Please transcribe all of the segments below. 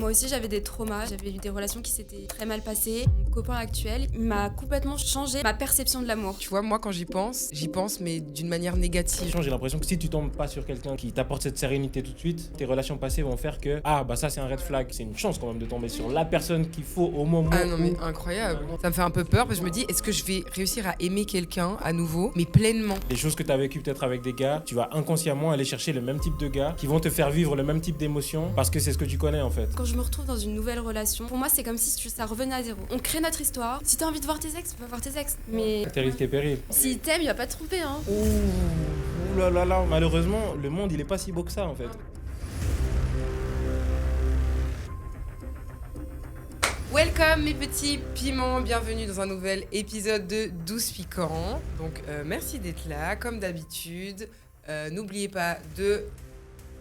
Moi aussi, j'avais des traumas. J'avais eu des relations qui s'étaient très mal passées. Mon copain actuel, il m'a complètement changé ma perception de l'amour. Tu vois, moi, quand j'y pense, mais d'une manière négative. J'ai l'impression que si tu tombes pas sur quelqu'un qui t'apporte cette sérénité tout de suite, tes relations passées vont faire que ça c'est un red flag. C'est une chance quand même de tomber sur la personne qu'il faut au moment Ah non, mais où... incroyable. Ça me fait un peu peur parce que je me dis, est-ce que je vais réussir à aimer quelqu'un à nouveau, mais pleinement? Les choses que tu as vécues peut-être avec des gars, tu vas inconsciemment aller chercher le même type de gars qui vont te faire vivre le même type d'émotions parce que c'est ce que tu connais en fait. Quand je me retrouve dans une nouvelle relation, pour moi, c'est comme si ça revenait à zéro. On crée notre histoire. Si t'as envie de voir tes ex, tu vas voir tes ex. Mais Tes risques et périls. s'il t'aime, il va pas te tromper, hein. Ouh là là là, malheureusement, le monde il est pas si beau que ça en fait. Welcome mes petits piments, bienvenue dans un nouvel épisode de 12 piquants. Donc merci d'être là, comme d'habitude. N'oubliez pas de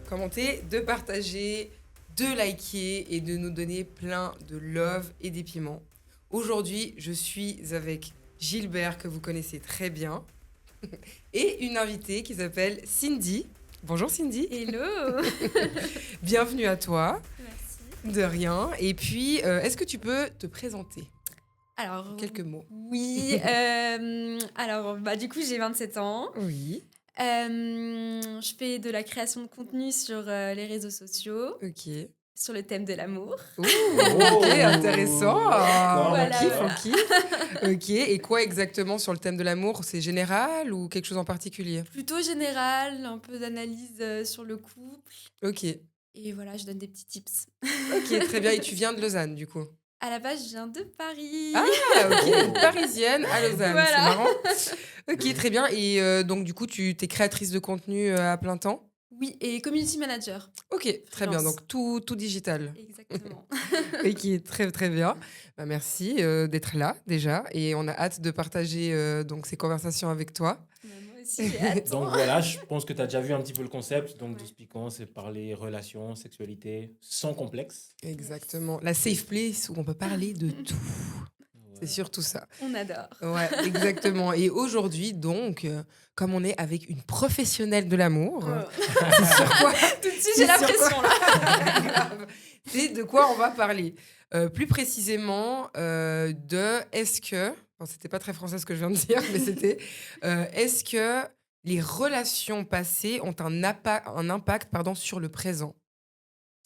commenter, de partager, de liker et de nous donner plein de love et des piments. Aujourd'hui, je suis avec Gilbert, que vous connaissez très bien, et une invitée qui s'appelle Cindy. Bonjour Cindy. Hello. Bienvenue à toi. Merci. De rien. Et puis, est-ce que tu peux te présenter? Alors, Quelques mots. oui. Du coup, j'ai 27 ans. Oui. Je fais de la création de contenu sur les réseaux sociaux, Ok. sur le thème de l'amour. Ouh, ok, intéressant. Voilà, On kiffe. Ok, et quoi exactement sur le thème de l'amour? C'est général ou quelque chose en particulier? Plutôt général, un peu d'analyse sur le couple. Ok, Et voilà, je donne des petits tips. ok, très bien. Et tu viens de Lausanne, du coup? À la base, je viens de Paris. Ah, ok, parisienne à Lausanne, Voilà. c'est marrant. Ok, très bien. Et donc, du coup, tu es créatrice de contenu à plein temps? Oui, et community manager. Ok, très bien. Freelance. Donc, tout digital. Exactement. Ok, très très bien. Bah, merci d'être là déjà et on a hâte de partager donc ces conversations avec toi. Moi aussi, j'ai hâte. Donc voilà, je pense que tu as déjà vu un petit peu le concept. Donc Ouais. 12 piquants, c'est parler relations, sexualité, sans complexe. Exactement. La safe place où on peut parler de tout. C'est Voilà. surtout ça. On adore. Ouais, exactement. Et aujourd'hui, donc, comme on est avec une professionnelle de l'amour, c'est sur quoi Tout de suite, j'ai la C'est sur pression là. Grave. C'est de quoi on va parler. Plus précisément, de est-ce que, bon, c'était pas très français ce que je viens de dire, mais c'était est-ce que les relations passées ont un impact sur le présent?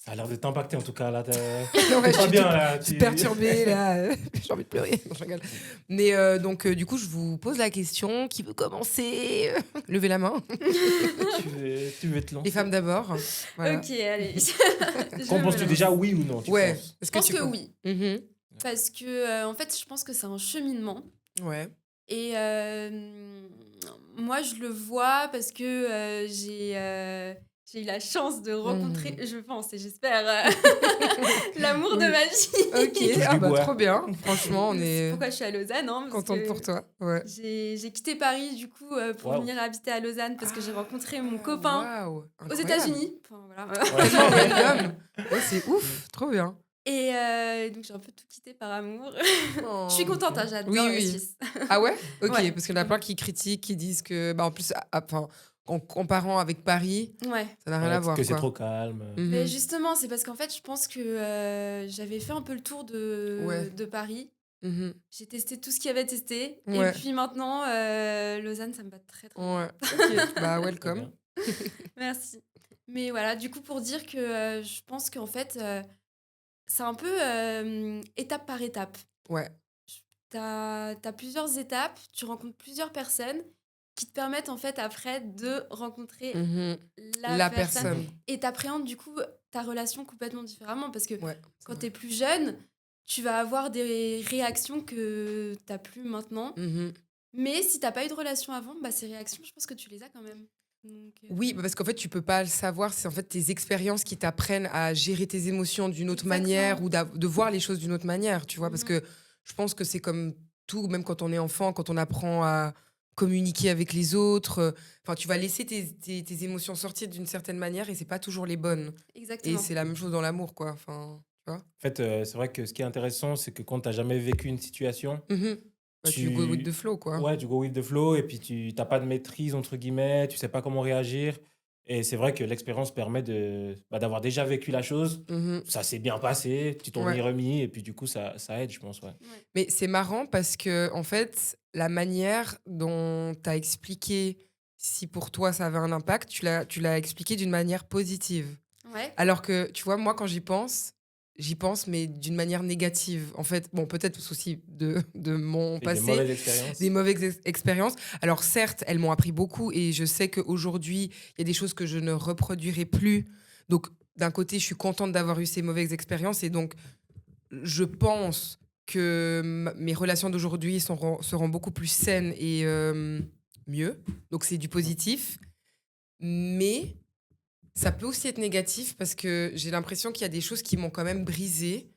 Ça a l'air de t'impacter en tout cas. Là, Ouais, t'es je pas suis bien toute- là. toute perturbée là, j'ai envie de pleurer. Non, je rigole. Mais donc du coup, je vous pose la question, qui veut commencer? Levez la main. Tu veux te lancer. Les femmes d'abord. Voilà. Ok, allez. Qu'en penses-tu déjà, oui ou non tu Ouais. penses Est-ce Je pense tu que penses- oui. Mhm. Parce que, en fait, je pense que c'est un cheminement. Ouais. Et moi, je le vois parce que j'ai eu la chance de rencontrer, je pense et j'espère, l'amour de ma vie. Ok, du bois. trop bien. Franchement, on C'est est pourquoi je suis à Lausanne. Hein, parce contente que pour toi. Ouais. j'ai quitté Paris, du coup, pour Wow. venir habiter à Lausanne parce que j'ai rencontré mon copain Waouh, aux incroyable. États-Unis. Enfin, voilà. Ouais. Tellement random. Ouais, c'est ouf, trop bien. Et donc, j'ai un peu tout quitté par amour. Oh. Je suis contente, hein, j'adore Oui, la oui. Suisse. Ah ouais? Ok, Ouais. parce qu'il y en a plein qui critiquent, qui disent que, en plus, en comparant avec Paris, Ouais. ça n'a rien à voir. Que c'est quoi. trop calme. Mhm. Mais justement, c'est parce qu'en fait, je pense que j'avais fait un peu le tour Ouais. de Paris. Mhm. J'ai testé tout ce qu'il y avait testé. Ouais. Et puis maintenant, Lausanne, ça me va très très bien. Ouais. Ok, bah Très welcome. bien. Merci. Mais voilà, du coup, pour dire que je pense qu'en fait, c'est un peu étape par étape. Ouais. T'as plusieurs étapes, tu rencontres plusieurs personnes qui te permettent en fait après de rencontrer Mhm. la personne. personne. Et t'appréhendes du coup ta relation complètement différemment parce que Ouais. quand t'es plus jeune, tu vas avoir des réactions que t'as plus maintenant. Mhm. Mais si t'as pas eu de relation avant, bah, ces réactions, je pense que tu les as quand même. Donc, Oui, parce qu'en fait, tu peux pas le savoir. C'est en fait tes expériences qui t'apprennent à gérer tes émotions d'une autre manière ou de voir les choses d'une autre manière, tu vois. Parce que je pense que c'est comme tout, même quand on est enfant, quand on apprend à communiquer avec les autres. Enfin, tu vas laisser tes émotions sortir d'une certaine manière et c'est pas toujours les bonnes. Et Exactement. c'est la même chose dans l'amour, quoi. Enfin, tu vois. En fait, c'est vrai que ce qui est intéressant, c'est que quand tu n'as jamais vécu une situation, Mhm. Bah, tu go with the flow, quoi. Ouais, tu go with the flow et puis tu n'as pas de maîtrise, entre guillemets, tu sais pas comment réagir. Et c'est vrai que l'expérience permet d'avoir déjà vécu la chose. Mhm. Ça s'est bien passé, tu t'en Ouais. es remis, et puis du coup, ça aide, je pense. Ouais. Mais c'est marrant parce que, en fait, la manière dont tu as expliqué si pour toi ça avait un impact, tu l'as expliqué d'une manière positive. Ouais. Alors que, tu vois, moi, quand j'y pense, mais d'une manière négative. En fait, bon, peut-être aussi de mon Et des passé, mauvaises expériences. des mauvaises expériences. Alors, certes, elles m'ont appris beaucoup et je sais qu'aujourd'hui, il y a des choses que je ne reproduirai plus. Donc, d'un côté, je suis contente d'avoir eu ces mauvaises expériences et donc, je pense que mes relations d'aujourd'hui seront beaucoup plus saines et mieux. Donc, c'est du positif. Mais ça peut aussi être négatif parce que j'ai l'impression qu'il y a des choses qui m'ont quand même brisée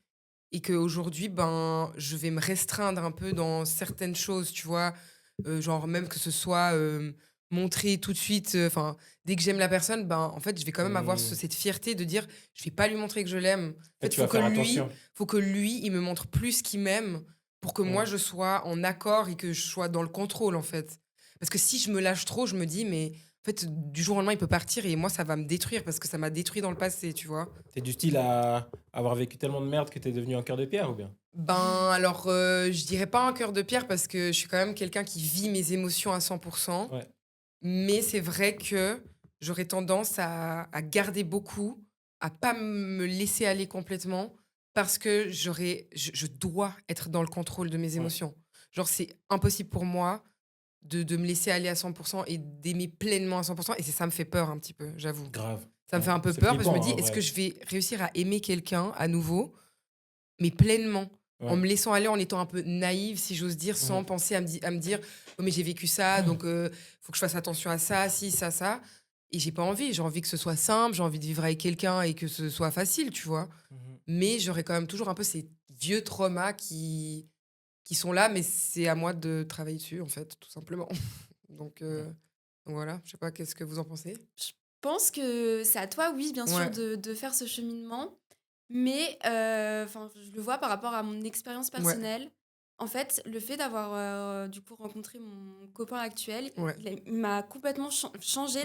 et qu'aujourd'hui, ben, je vais me restreindre un peu dans certaines choses, tu vois. Genre, même que ce soit montrer tout de suite, enfin, dès que j'aime la personne, ben, en fait, je vais quand même avoir Mmh. cette fierté de dire, je vais pas lui montrer que je l'aime. En fait, Tu vas faire attention. faut que lui, il me montre plus qu'il m'aime pour que moi, Mm. je sois en accord et que je sois dans le contrôle, en fait. Parce que si je me lâche trop, je me dis, mais en fait, du jour au lendemain, il peut partir et moi, ça va me détruire parce que ça m'a détruit dans le passé, tu vois. T'es du style à avoir vécu tellement de merde que t'es devenu un cœur de pierre ou bien? Ben, alors, je dirais pas un cœur de pierre parce que je suis quand même quelqu'un qui vit mes émotions à 100%. Ouais. Mais c'est vrai que j'aurais tendance à garder beaucoup, à pas me laisser aller complètement parce que je dois être dans le contrôle de mes Ouais. émotions. Genre, c'est impossible pour moi de me laisser aller à 100% et d'aimer pleinement à 100%. Et ça me fait peur un petit peu, j'avoue. Grave. Ça me Ouais. fait un peu C'est peur parce que je me flippant, dis, hein, est-ce ouais. que je vais réussir à aimer quelqu'un à nouveau, mais pleinement, en Ouais. me laissant aller, en étant un peu naïve, si j'ose dire, sans Mhm. penser à me dire, oh, mais j'ai vécu ça, donc faut que je fasse attention à ça, si, ça. Et j'ai pas envie. J'ai envie que ce soit simple, j'ai envie de vivre avec quelqu'un et que ce soit facile, tu vois. Mhm. Mais j'aurais quand même toujours un peu ces vieux traumas qui sont là, mais c'est à moi de travailler dessus, en fait, tout simplement. Donc, voilà, je sais pas, qu'est-ce que vous en pensez? Je pense que c'est à toi, oui, bien sûr, Ouais. de faire ce cheminement. Mais enfin, je le vois par rapport à mon expérience Ouais. personnelle. En fait, le fait d'avoir du coup rencontré mon copain actuel, Ouais. il m'a complètement changé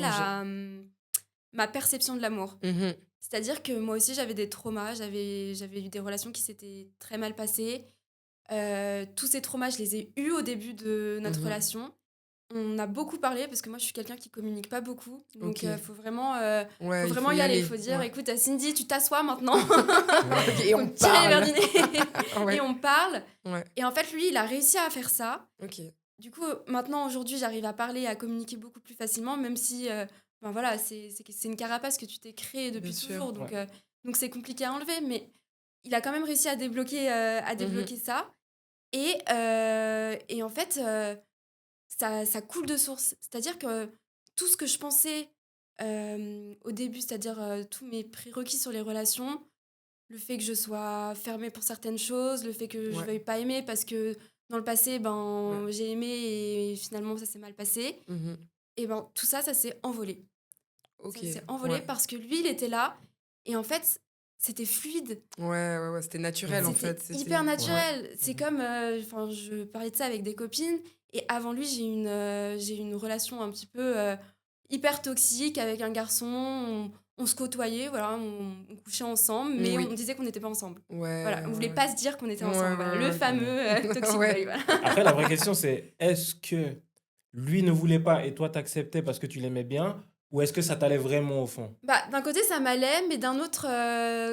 ma perception de l'amour. Mhm. C'est-à-dire que moi aussi, j'avais des traumas, j'avais eu des relations qui s'étaient très mal passées. Tous ces traumas, je les ai eus au début de notre Mhm. relation. On a beaucoup parlé parce que moi, je suis quelqu'un qui communique pas beaucoup. Donc, Ok. il faut vraiment, Ouais, il y aller. Il faut dire, Ouais. écoute, Cindy, tu t'assois maintenant. Ok, et Faut on tirer les verres parle. du nez. Ouais. Et on parle. Ouais. Et en fait, lui, il a réussi à faire ça. Ok. Du coup, maintenant, aujourd'hui, j'arrive à parler et à communiquer beaucoup plus facilement, même si, ben voilà, c'est une carapace que tu t'es créée depuis Bien sûr. toujours. Donc, Ouais. donc c'est compliqué à enlever. Mais il a quand même réussi à débloquer ça. Et en fait, ça coule de source. C'est-à-dire que tout ce que je pensais au début, c'est-à-dire tous mes prérequis sur les relations, le fait que je sois fermée pour certaines choses, le fait que je Ouais. veuille pas aimer parce que dans le passé, ben, Ouais. j'ai aimé et finalement ça s'est mal passé, Mhm. et ben tout ça, ça s'est envolé. Ok. Ça s'est envolé Ouais. parce que lui, il était là et en fait, c'était fluide. Ouais, c'était naturel en fait. C'était hyper naturel. Ouais. C'est Mhm. comme, enfin, je parlais de ça avec des copines et avant lui, j'ai une relation un petit peu hyper toxique avec un garçon. On se côtoyait, voilà, on couchait ensemble, mais Oui. on disait qu'on n'était pas ensemble. Ouais. Voilà, on voulait ouais. pas se dire qu'on était Ouais, ensemble. Voilà, ouais, le ouais. fameux toxic Ouais. boy. Voilà. Après, la vraie question, c'est est-ce que lui ne voulait pas et toi t'acceptais parce que tu l'aimais bien, ou est-ce que ça t'allait vraiment au fond? Bah, d'un côté, ça m'allait, mais d'un autre,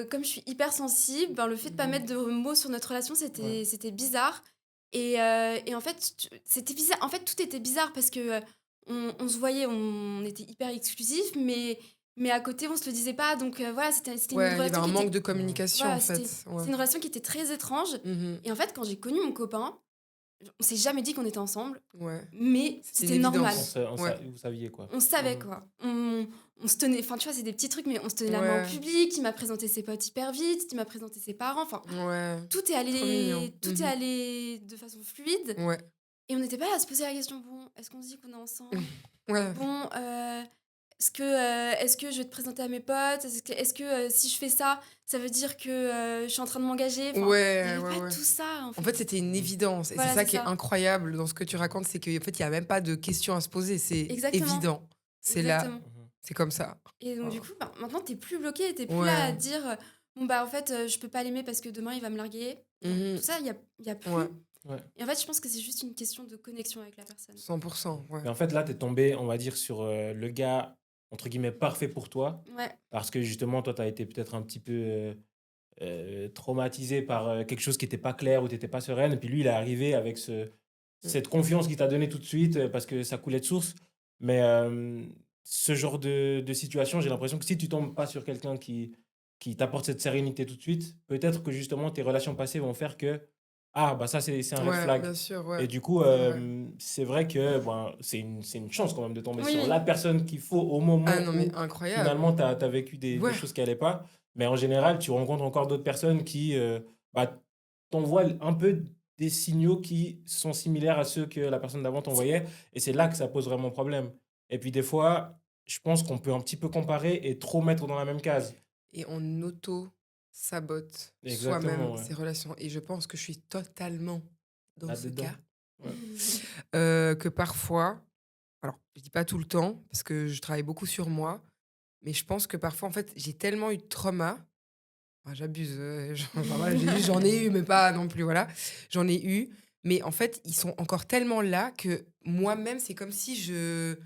comme je suis hyper sensible, ben, le fait de pas Mhm. mettre de mots sur notre relation, Ouais. c'était bizarre. Et en fait, c'était bizarre. En fait, tout était bizarre parce que on se voyait, on était hyper exclusifs, mais à côté, on se le disait pas. Donc voilà, c'était une Ouais, il y avait relation un qui manque était, de communication voilà, en fait. Ouais. c'est une relation qui était très étrange. Mhm. Et en fait, quand j'ai connu mon copain, on s'est jamais dit qu'on était ensemble, Ouais. mais C'était c'était une normal. évidence. Vous saviez quoi. On savait Mhm. quoi. On se tenait, enfin tu vois, c'est des petits trucs, mais on se tenait la main en Ouais. public. Il m'a présenté ses potes hyper vite, il m'a présenté ses parents. Enfin, Ouais. tout est Trop mignon. allé, tout est allé de façon fluide. Ouais. Et on n'était pas là à se poser la question, bon, est-ce qu'on se dit qu'on est ensemble? Ouais. Bon, est-ce que je vais te présenter à mes potes? Est-ce que si je fais ça, ça veut dire que je suis en train de m'engager? Enfin, il n'y Ouais, avait ouais, pas ouais. tout ça, en En fait. fait, c'était une évidence. Et Voilà, c'est ça c'est qui est ça. incroyable dans ce que tu racontes, c'est qu'en fait, il n'y a même pas de questions à se poser. C'est Exactement. évident. C'est là. Exactement. Mhm. C'est comme ça. Et donc, du coup, maintenant, t'es plus bloqué, t'es plus Ouais. là à dire bon, bah, en fait, je peux pas l'aimer parce que demain, il va me larguer. Mhm. Tout ça, il y a plus. Ouais, Ouais. Et en fait, je pense que c'est juste une question de connexion avec la personne. 100%. Ouais. Mais en fait, là, tu es tombé, on va dire, sur le gars, entre guillemets, parfait pour toi. Ouais. Parce que justement, toi, tu as été peut-être un petit peu traumatisé par quelque chose qui n'était pas clair ou tu n'étais pas sereine. Et puis lui, il est arrivé avec cette confiance qu'il t'a donnée tout de suite parce que ça coulait de source. Mais ce genre de situation, j'ai l'impression que si tu tombes pas sur quelqu'un qui t'apporte cette sérénité tout de suite, peut-être que justement tes relations passées vont faire que ah, bah ça, c'est un red Ouais, flag. bien sûr, Et ouais. du coup, Ouais. c'est vrai que ben, c'est une chance quand même de tomber Oui, sur oui. la personne qu'il faut au Ah moment non, mais où incroyable. finalement tu as vécu des Ouais. choses qui n'allaient pas. Mais en général, tu rencontres encore d'autres personnes qui bah, t'envoient un peu des signaux qui sont similaires à ceux que la personne d'avant t'envoyait. Et c'est là que ça pose vraiment problème. Et puis des fois, je pense qu'on peut un petit peu comparer et trop mettre dans la même case. Et on auto-sabote Exactement, soi-même ouais. ses relations. Et je pense que je suis totalement dans ce Là-dedans. cas. Ouais. Que parfois, alors je dis pas tout le temps, parce que je travaille beaucoup sur moi, mais je pense que parfois, en fait, j'ai tellement eu de trauma. Enfin, j'abuse, enfin, voilà, j'en ai eu, mais pas non plus, voilà. J'en ai eu, mais en fait, ils sont encore tellement là que moi-même, c'est comme si je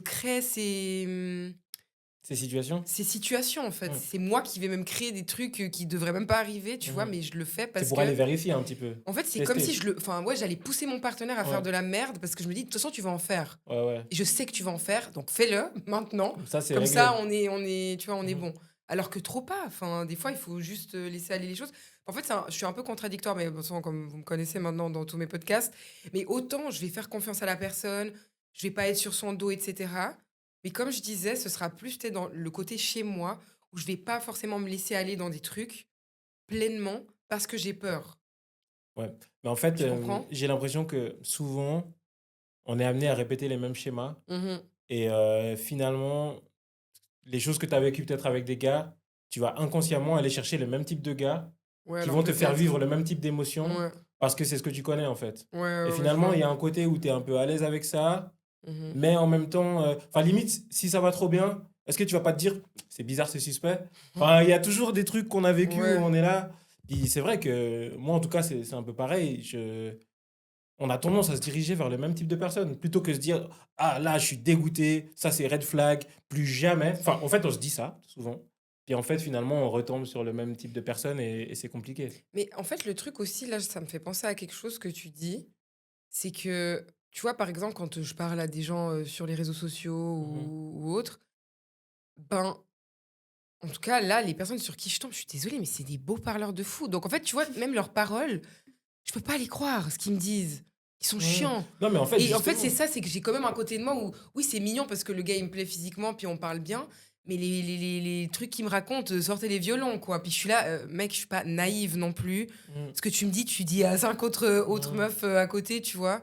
crée Ces situations. ces situations, en fait. Ouais. C'est moi qui vais même créer des trucs qui devraient même pas arriver, tu vois, Mhm. mais je le fais C'est parce pour aller que, vérifier un petit peu. en fait, c'est comme Tester. si enfin, ouais, j'allais pousser mon partenaire à faire Ouais. de la merde parce que je me dis, de toute façon, tu vas en faire. Ouais, ouais. Et je sais que tu vas en faire, donc fais-le maintenant. Comme ça, c'est Comme réglé. ça, tu vois, on est Mhm. bon. Alors que trop pas. Enfin, des fois, il faut juste laisser aller les choses. En fait, je suis un peu contradictoire, mais de toute façon, comme vous me connaissez maintenant dans tous mes podcasts. Mais autant, je vais faire confiance à la personne, je vais pas être sur son dos, etc. Mais comme je disais, ce sera plus peut-être dans le côté chez moi, où je vais pas forcément me laisser aller dans des trucs pleinement parce que j'ai peur. Ouais. Mais en fait, Tu comprends? j'ai l'impression que souvent, on est amené à répéter les mêmes schémas. Mhm. Et finalement, les choses que tu as vécues peut-être avec des gars, tu vas inconsciemment aller chercher le même type de gars Ouais, qui alors vont te faire peut-être. vivre le même type d'émotions Ouais, parce que c'est ce que tu connais en fait. ouais, ouais, Et ouais, je finalement, vois. il y a un côté où tu es un peu à l'aise avec ça, Mhm. mais en même temps, enfin limite, si ça va trop bien, est-ce que tu vas pas te dire, c'est bizarre, c'est suspect? Enfin, il y a toujours des trucs qu'on a vécu où Ouais. on est là. Puis c'est vrai que moi, en tout cas, c'est un peu pareil. On a tendance à se diriger vers le même type de personne plutôt que se dire ah là je suis dégoûté, ça c'est red flag, plus jamais. Enfin en fait on se dit ça souvent. Puis en fait finalement on retombe sur le même type de personne et c'est compliqué. Mais en fait, le truc aussi, là, ça me fait penser à quelque chose que tu dis, c'est que, tu vois, par exemple, quand je parle à des gens sur les réseaux sociaux Mhm. ou autres, ben, en tout cas, là, les personnes sur qui je tombe, je suis désolée, mais c'est des beaux parleurs de fou. Donc, en fait, tu vois, même leurs paroles, je peux pas les croire, ce qu'ils me disent. Ils sont Ouais. chiants. Non mais en fait Et en fait, c'est justement. ça, c'est que j'ai quand même un côté de moi où, oui, c'est mignon parce que le gars, il me plaît physiquement, puis on parle bien. Mais les trucs qu'il me raconte, sortez les violons, quoi. Puis je suis là, mec, je suis pas naïve non plus. Mhm. Ce que tu me dis, tu dis à 5 autres Mhm. meufs à côté, tu vois.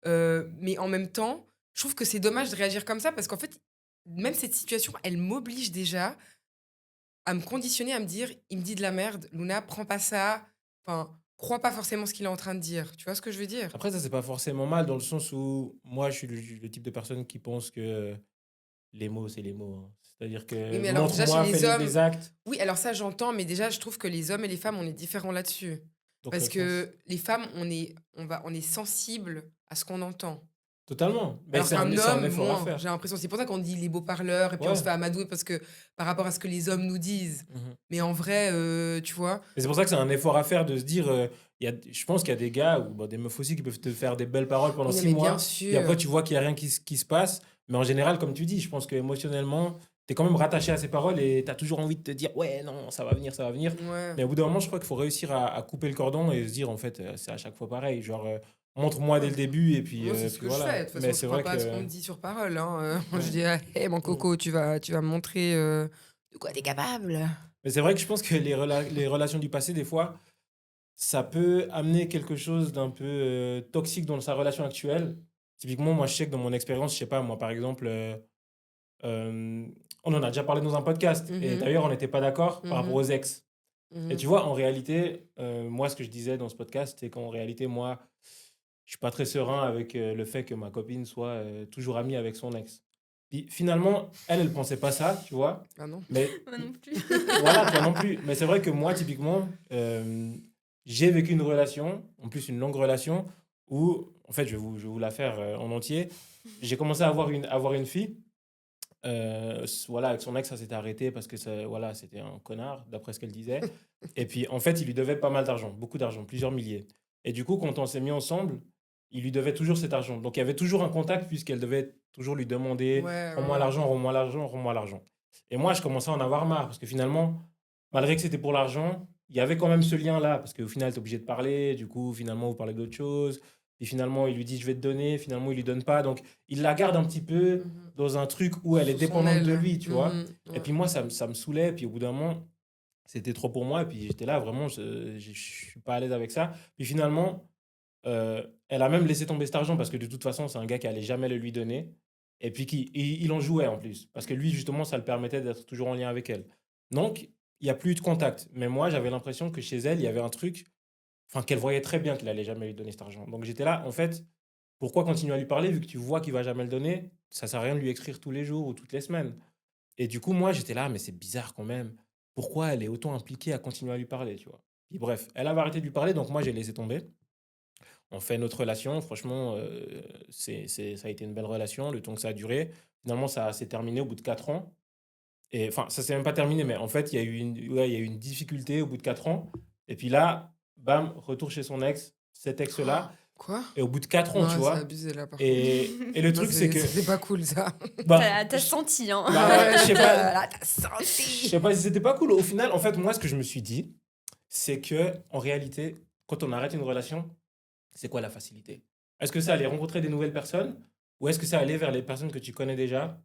Mais en même temps, je trouve que c'est dommage de réagir comme ça parce qu'en fait, même cette situation, elle m'oblige déjà à me conditionner, à me dire, il me dit de la merde, Luna, prends pas ça. Enfin, crois pas forcément ce qu'il est en train de dire. Tu vois ce que je veux dire? Après ça c'est pas forcément mal dans le sens où moi je suis le type de personne qui pense que les mots c'est les mots, hein. C'est-à-dire Oui, que mais alors déjà chez montre-moi, fais les hommes, des actes. oui, alors ça j'entends, mais déjà je trouve que les hommes et les femmes, on est différents là-dessus. Dans Parce quel sens? que les femmes, on est sensible à ce qu'on entend. Totalement. Mais Alors qu'un c'est un homme, effort à moins, faire. j'ai l'impression. C'est pour ça qu'on dit les beaux parleurs et puis on se Ouais. fait amadouer parce que par rapport à ce que les hommes nous disent. Mhm. Mais en vrai, tu vois, Et c'est pour ça que c'est un effort à faire de se dire, je pense qu'il y a des gars ou bon, des meufs aussi qui peuvent te faire des belles paroles pendant oui, non, six mais bien mois, puis après sûr. tu vois qu'il n'y a rien qui se passe. Mais en général, comme tu dis, je pense qu'émotionnellement, tu es quand même rattaché à ces paroles et tu as toujours envie de te dire, ouais, non, ça va venir, ça va venir. Ouais. Mais au bout d'un moment, je crois qu'il faut réussir à couper le cordon et se dire, en fait, c'est à chaque fois pareil. Genre, montre-moi dès Ouais. le début et Moi, c'est ce puis que je voilà. fais. De toute Mais façon, je c'est crois vrai pas à ce qu'on que. me dit sur parole, hein. Je Ouais. dis, ah, hé, mon Mm. coco, tu vas me montrer de quoi t'es capable. Mais c'est vrai que je pense que les relations du passé, des fois, ça peut amener quelque chose d'un peu toxique dans sa relation actuelle. Typiquement, moi, je sais que dans mon expérience, je sais pas, moi, par exemple, euh, on en a déjà parlé dans un podcast. Et Mhm, d'ailleurs, on n'était pas d'accord par rapport mhm, aux ex. Et mhm. tu vois, en réalité, moi, ce que je disais dans ce podcast, c'est qu'en réalité, moi, je suis pas très serein avec le fait que ma copine soit toujours amie avec son ex. Puis finalement, elle pensait pas ça, tu vois. Ah non. Mais Moi non plus. voilà, toi non plus. Mais c'est vrai que moi, typiquement, j'ai vécu une relation, en plus une longue relation, où, en fait, je vais vous la faire en entier. J'ai commencé à avoir une fille. Voilà, avec son ex, ça s'était arrêté parce que voilà, c'était un connard, d'après ce qu'elle disait. Et puis, en fait, il lui devait pas mal d'argent, beaucoup d'argent, plusieurs milliers. Et du coup, quand on s'est mis ensemble, il lui devait toujours cet argent. Donc, il y avait toujours un contact puisqu'elle devait toujours lui demander: Ouais, ouais, rends-moi ouais. l'argent, rends-moi l'argent, rends-moi l'argent. Et moi, je commençais à en avoir marre parce que finalement, malgré que c'était pour l'argent, il y avait quand même ce lien-là parce qu'au final, tu es obligé de parler. Du coup, finalement, vous parlez d'autre chose. Et finalement, il lui dit: je vais te donner. Finalement, il lui donne pas. Donc, il la garde un petit peu Mhm. dans un truc où elle est Sous son dépendante de aile. lui, tu vois. Et Ouais. puis moi, ça me saoulait. Puis au bout d'un moment, c'était trop pour moi. Et puis j'étais là, vraiment, je suis pas à l'aise avec ça. Puis finalement, elle a même laissé tomber cet argent parce que de toute façon, c'est un gars qui allait jamais le lui donner. Et puis il en jouait en plus. Parce que lui, justement, ça le permettait d'être toujours en lien avec elle. Donc, il n'y a plus eu de contact. Mais moi, j'avais l'impression que chez elle, il y avait un truc, enfin, qu'elle voyait très bien qu'il allait jamais lui donner cet argent. Donc j'étais là, en fait, pourquoi continuer à lui parler vu que tu vois qu'il va jamais le donner? Ça sert à rien de lui écrire tous les jours ou toutes les semaines. Et du coup, moi, j'étais là, mais c'est bizarre quand même. Pourquoi elle est autant impliquée à continuer à lui parler, tu vois? Puis bref, elle avait arrêté de lui parler, donc moi, j'ai laissé tomber. On fait notre relation, franchement, ça a été une belle relation, le temps que ça a duré. Finalement, ça s'est terminé au bout de 4 ans. Et enfin, ça s'est même pas terminé, mais en fait, il y a eu une difficulté au bout de 4 ans. Et puis là, bam, retour chez son ex, cet ex-là. Quoi? Et au bout de 4 ans, tu Non, c'est vois. abusé là par contre. Et le Non, truc, c'est que, c'était pas cool ça. bah, T'as senti, hein. bah, je sais pas, Là, t'as je senti. sais pas si c'était pas cool. Au final, en fait, moi, ce que je me suis dit, c'est que, en réalité, quand on arrête une relation, c'est quoi la facilité? Est-ce que c'est aller rencontrer des nouvelles personnes ou est-ce que c'est aller vers les personnes que tu connais déjà?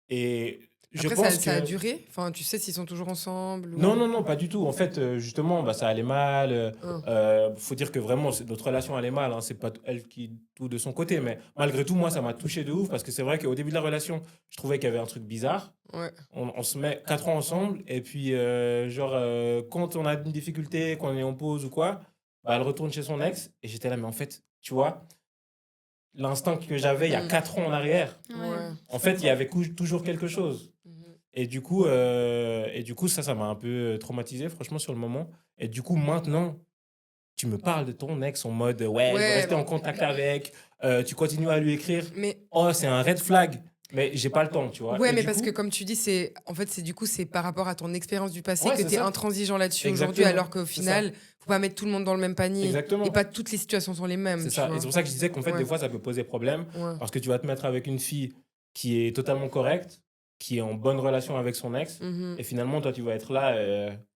Et je Après, pense ça a que duré? Enfin, tu sais s'ils sont toujours ensemble ou... non, non, non, pas du tout. En fait, justement, bah, ça allait mal. Ah. Faut dire que vraiment, notre relation allait mal. Hein. C'est pas elle qui tout de son côté, mais malgré tout, moi, ça m'a touché de ouf parce que c'est vrai qu'au début de la relation, je trouvais qu'il y avait un truc bizarre. Ouais. On se met 4 ans ensemble et puis, genre, quand on a une difficulté, quand on est en pause ou quoi, bah, elle retourne chez son ex et j'étais là, mais en fait, tu vois, l'instinct que j'avais il y a Mm. 4 ans en arrière, Ouais. en fait, il y avait toujours quelque chose. Mhm. Et du coup, ça m'a un peu traumatisé, franchement, sur le moment. Et du coup, maintenant, tu me parles de ton ex en mode, ouais, je veux Ouais. rester en contact avec, tu continues à lui écrire. Mais Oh, c'est un red flag. Mais j'ai pas le temps, tu vois. ouais, Et mais du parce coup, que comme tu dis, c'est en fait c'est du coup c'est par rapport à ton expérience du passé ouais, que c'est tu es ça. intransigeant là-dessus aujourd'hui, Exactement. alors qu'au C'est ça. final, faut pas mettre tout le monde dans le même panier et Exactement. pas toutes les situations sont les mêmes, C'est tu ça. Et vois. c'est pour ça que je disais qu'en fait, Ouais. des fois, ça peut poser problème. Ouais. Parce que tu vas te mettre avec une fille qui est totalement correcte, qui est en bonne relation avec son ex. Mhm. Et finalement, toi, tu vas être là,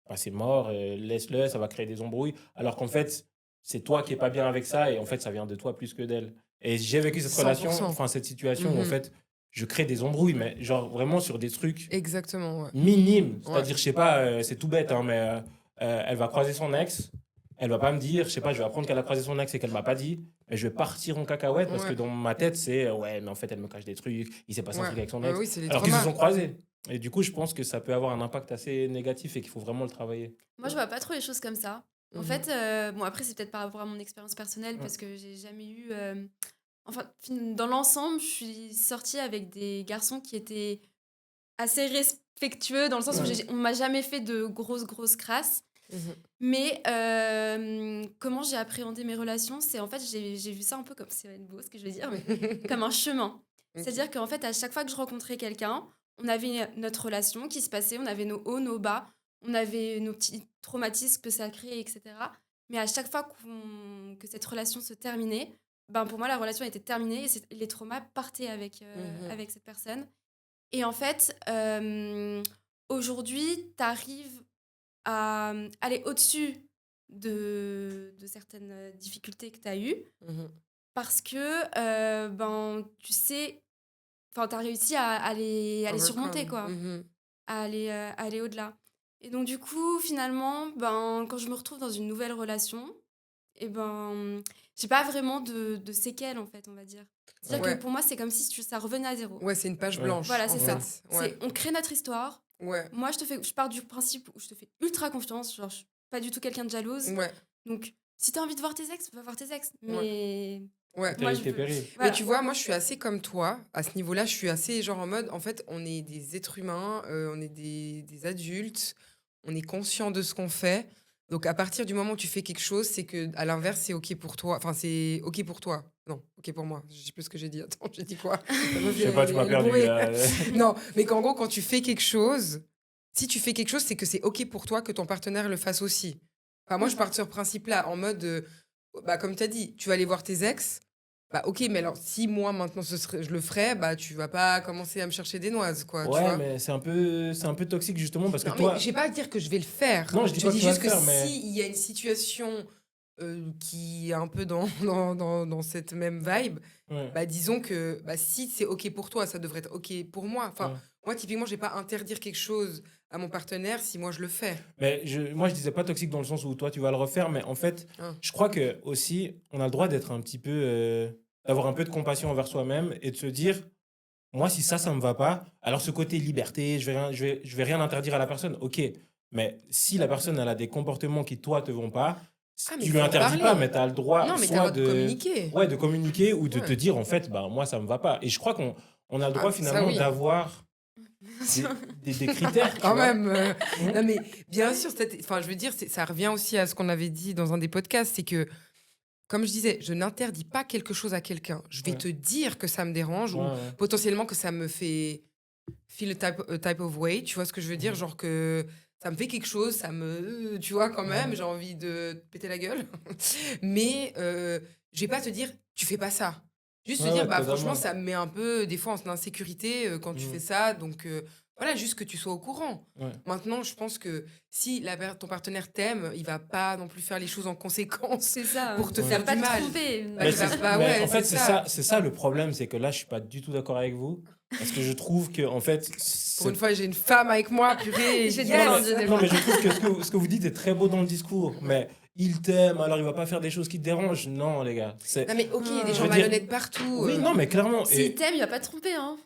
bah, c'est mort, laisse-le, ça va créer des embrouilles. Alors qu'en fait, c'est toi qui es pas bien avec ça. Et en fait, ça vient de toi plus que d'elle. Et j'ai vécu cette relation, 100%. enfin, cette situation où en Mhm. fait, je crée des embrouilles, mais genre vraiment sur des trucs Exactement, ouais. minimes. Ouais. C'est-à-dire, je sais pas, c'est tout bête, hein, mais elle va croiser son ex. Elle va pas me dire, je sais pas, je vais apprendre qu'elle a croisé son ex et qu'elle m'a pas dit. Et je vais partir en cacahuète parce que Ouais. dans ma tête, c'est ouais, mais en fait, elle me cache des trucs. Il s'est passé un Ouais. truc avec son Ouais, ex. oui, c'est les Alors qu'ils se traumas. sont croisés. Et du coup, je pense que ça peut avoir un impact assez négatif et qu'il faut vraiment le travailler. Moi, je vois pas trop les choses comme ça. En Mhm. fait, bon, après, c'est peut-être par rapport à mon expérience personnelle, Ouais. parce que j'ai jamais eu. Enfin, dans l'ensemble, je suis sortie avec des garçons qui étaient assez respectueux, dans le sens où Ouais. on m'a jamais fait de grosses crasses. Mhm. Mais comment j'ai appréhendé mes relations, c'est en fait, j'ai vu ça un peu comme, c'est beau ce que je vais dire, mais comme un chemin. Ok. C'est-à-dire qu'en fait, à chaque fois que je rencontrais quelqu'un, on avait notre relation qui se passait, on avait nos hauts, nos bas, on avait nos petits traumatismes que ça a créé, etc. Mais à chaque fois que cette relation se terminait, ben pour moi, la relation était terminée et les traumas partaient Mhm. avec cette personne. Et en fait, aujourd'hui, tu arrives à aller au-dessus de certaines difficultés que tu as eues Mhm. parce que ben, tu sais, enfin, tu as réussi à les surmonter, Overcome. quoi, Mhm. à aller au-delà. Et donc, du coup, finalement, ben, quand je me retrouve dans une nouvelle relation, et ben, j'ai pas vraiment de séquelles, en fait, on va dire. C'est-à-dire Ouais. que pour moi, c'est comme si ça revenait à zéro. Ouais, c'est une page Ouais. blanche. Voilà, en c'est fait. ça. Ouais. On crée notre histoire. Ouais. Moi, je pars du principe où je te fais ultra confiance. Genre, je suis pas du tout quelqu'un de jalouse. Ouais. Donc, si tu as envie de voir tes ex, va voir tes ex. Mais Ouais. T'as Moi, eu je tes veux. périls. Mais Voilà. tu vois, moi, je suis assez comme toi. À ce niveau-là, je suis assez genre en mode, en fait, on est des êtres humains, on est des adultes, on est conscient de ce qu'on fait. Donc, à partir du moment où tu fais quelque chose, c'est que, à l'inverse, c'est OK pour toi. Enfin, c'est OK pour toi. Non, OK pour moi. Je sais plus ce que j'ai dit. Attends, j'ai dit quoi? La meuf, Je sais pas, tu m'as elle est perdu bourrée. là. Non, mais qu'en gros, quand tu fais quelque chose, si tu fais quelque chose, c'est que c'est OK pour toi que ton partenaire le fasse aussi. Enfin, moi, je pars de ce principe-là, en mode, bah, comme tu as dit, tu vas aller voir tes ex. Bah, OK, mais alors si moi maintenant je le ferais, bah tu vas pas commencer à me chercher des noises, quoi, tu Ouais, vois? mais c'est un peu toxique justement parce que Non, mais toi, j'ai pas à dire que je vais le faire. non, je dis Je pas que dis tu vas le juste que faire, mais si il y a une situation qui est un peu dans, dans cette même vibe, ouais, bah disons que bah, si c'est OK pour toi, ça devrait être OK pour moi. Enfin, ouais. moi, typiquement, je vais pas interdire quelque chose à mon partenaire si moi je le fais. Mais moi, je disais pas toxique dans le sens où toi, tu vas le refaire, mais en fait, Hein. je crois que aussi, on a le droit d'être un petit peu, d'avoir un peu de compassion envers soi-même et de se dire, moi, si ça me va pas, alors ce côté liberté, je vais rien interdire à la personne, ok. Mais si la personne, elle a des comportements qui, toi, te vont pas, Ah, mais il tu lui faut en interdis pas, parler. mais tu as le droit Non, mais t'as le soit droit de communiquer. ouais, de communiquer ou de te Ouais. dire, en fait, bah, moi, ça me va pas. Et je crois qu'on a le Ah, droit ça finalement oui. d'avoir des critères, tu Quand vois. même. Mhm. Non, mais bien sûr, enfin, je veux dire, ça revient aussi à ce qu'on avait dit dans un des podcasts, c'est que, comme je disais, je n'interdis pas quelque chose à quelqu'un. Je vais Ouais, te dire que ça me dérange ouais, ou ouais. potentiellement que ça me fait feel a type of way. Tu vois ce que je veux dire? Mhm. Genre que ça me fait quelque chose, tu vois, quand même, Ouais. j'ai envie de te péter la gueule. Mais je vais pas te dire, tu fais pas ça. Juste te Ouais, dire, ouais, bah franchement, totalement. ça me met un peu, des fois, en insécurité quand tu fais Mhm. ça. Donc voilà, juste que tu sois au courant. Ouais. Maintenant, je pense que si ton partenaire t'aime, il va pas non plus faire les choses en conséquence C'est ça. pour te Ouais. Il va faire pas du te mal. tromper. Bah, Mais, il va pas, mais ouais, en fait, c'est ça. c'est ça le problème, c'est que là, je suis pas du tout d'accord avec vous. Parce que je trouve que, en fait, Pour une fois, j'ai une femme avec moi, purée. J'ai non, Yes! défendu. non, mais je trouve que ce que vous dites est très beau dans le discours. Mais il t'aime, alors il va pas faire des choses qui te dérangent. Non, les gars. Non, mais ok, il y a des Ah. Je gens veux dire, malhonnêtes partout. oui, non, mais clairement. S'il t'aime, il va pas te tromper, hein.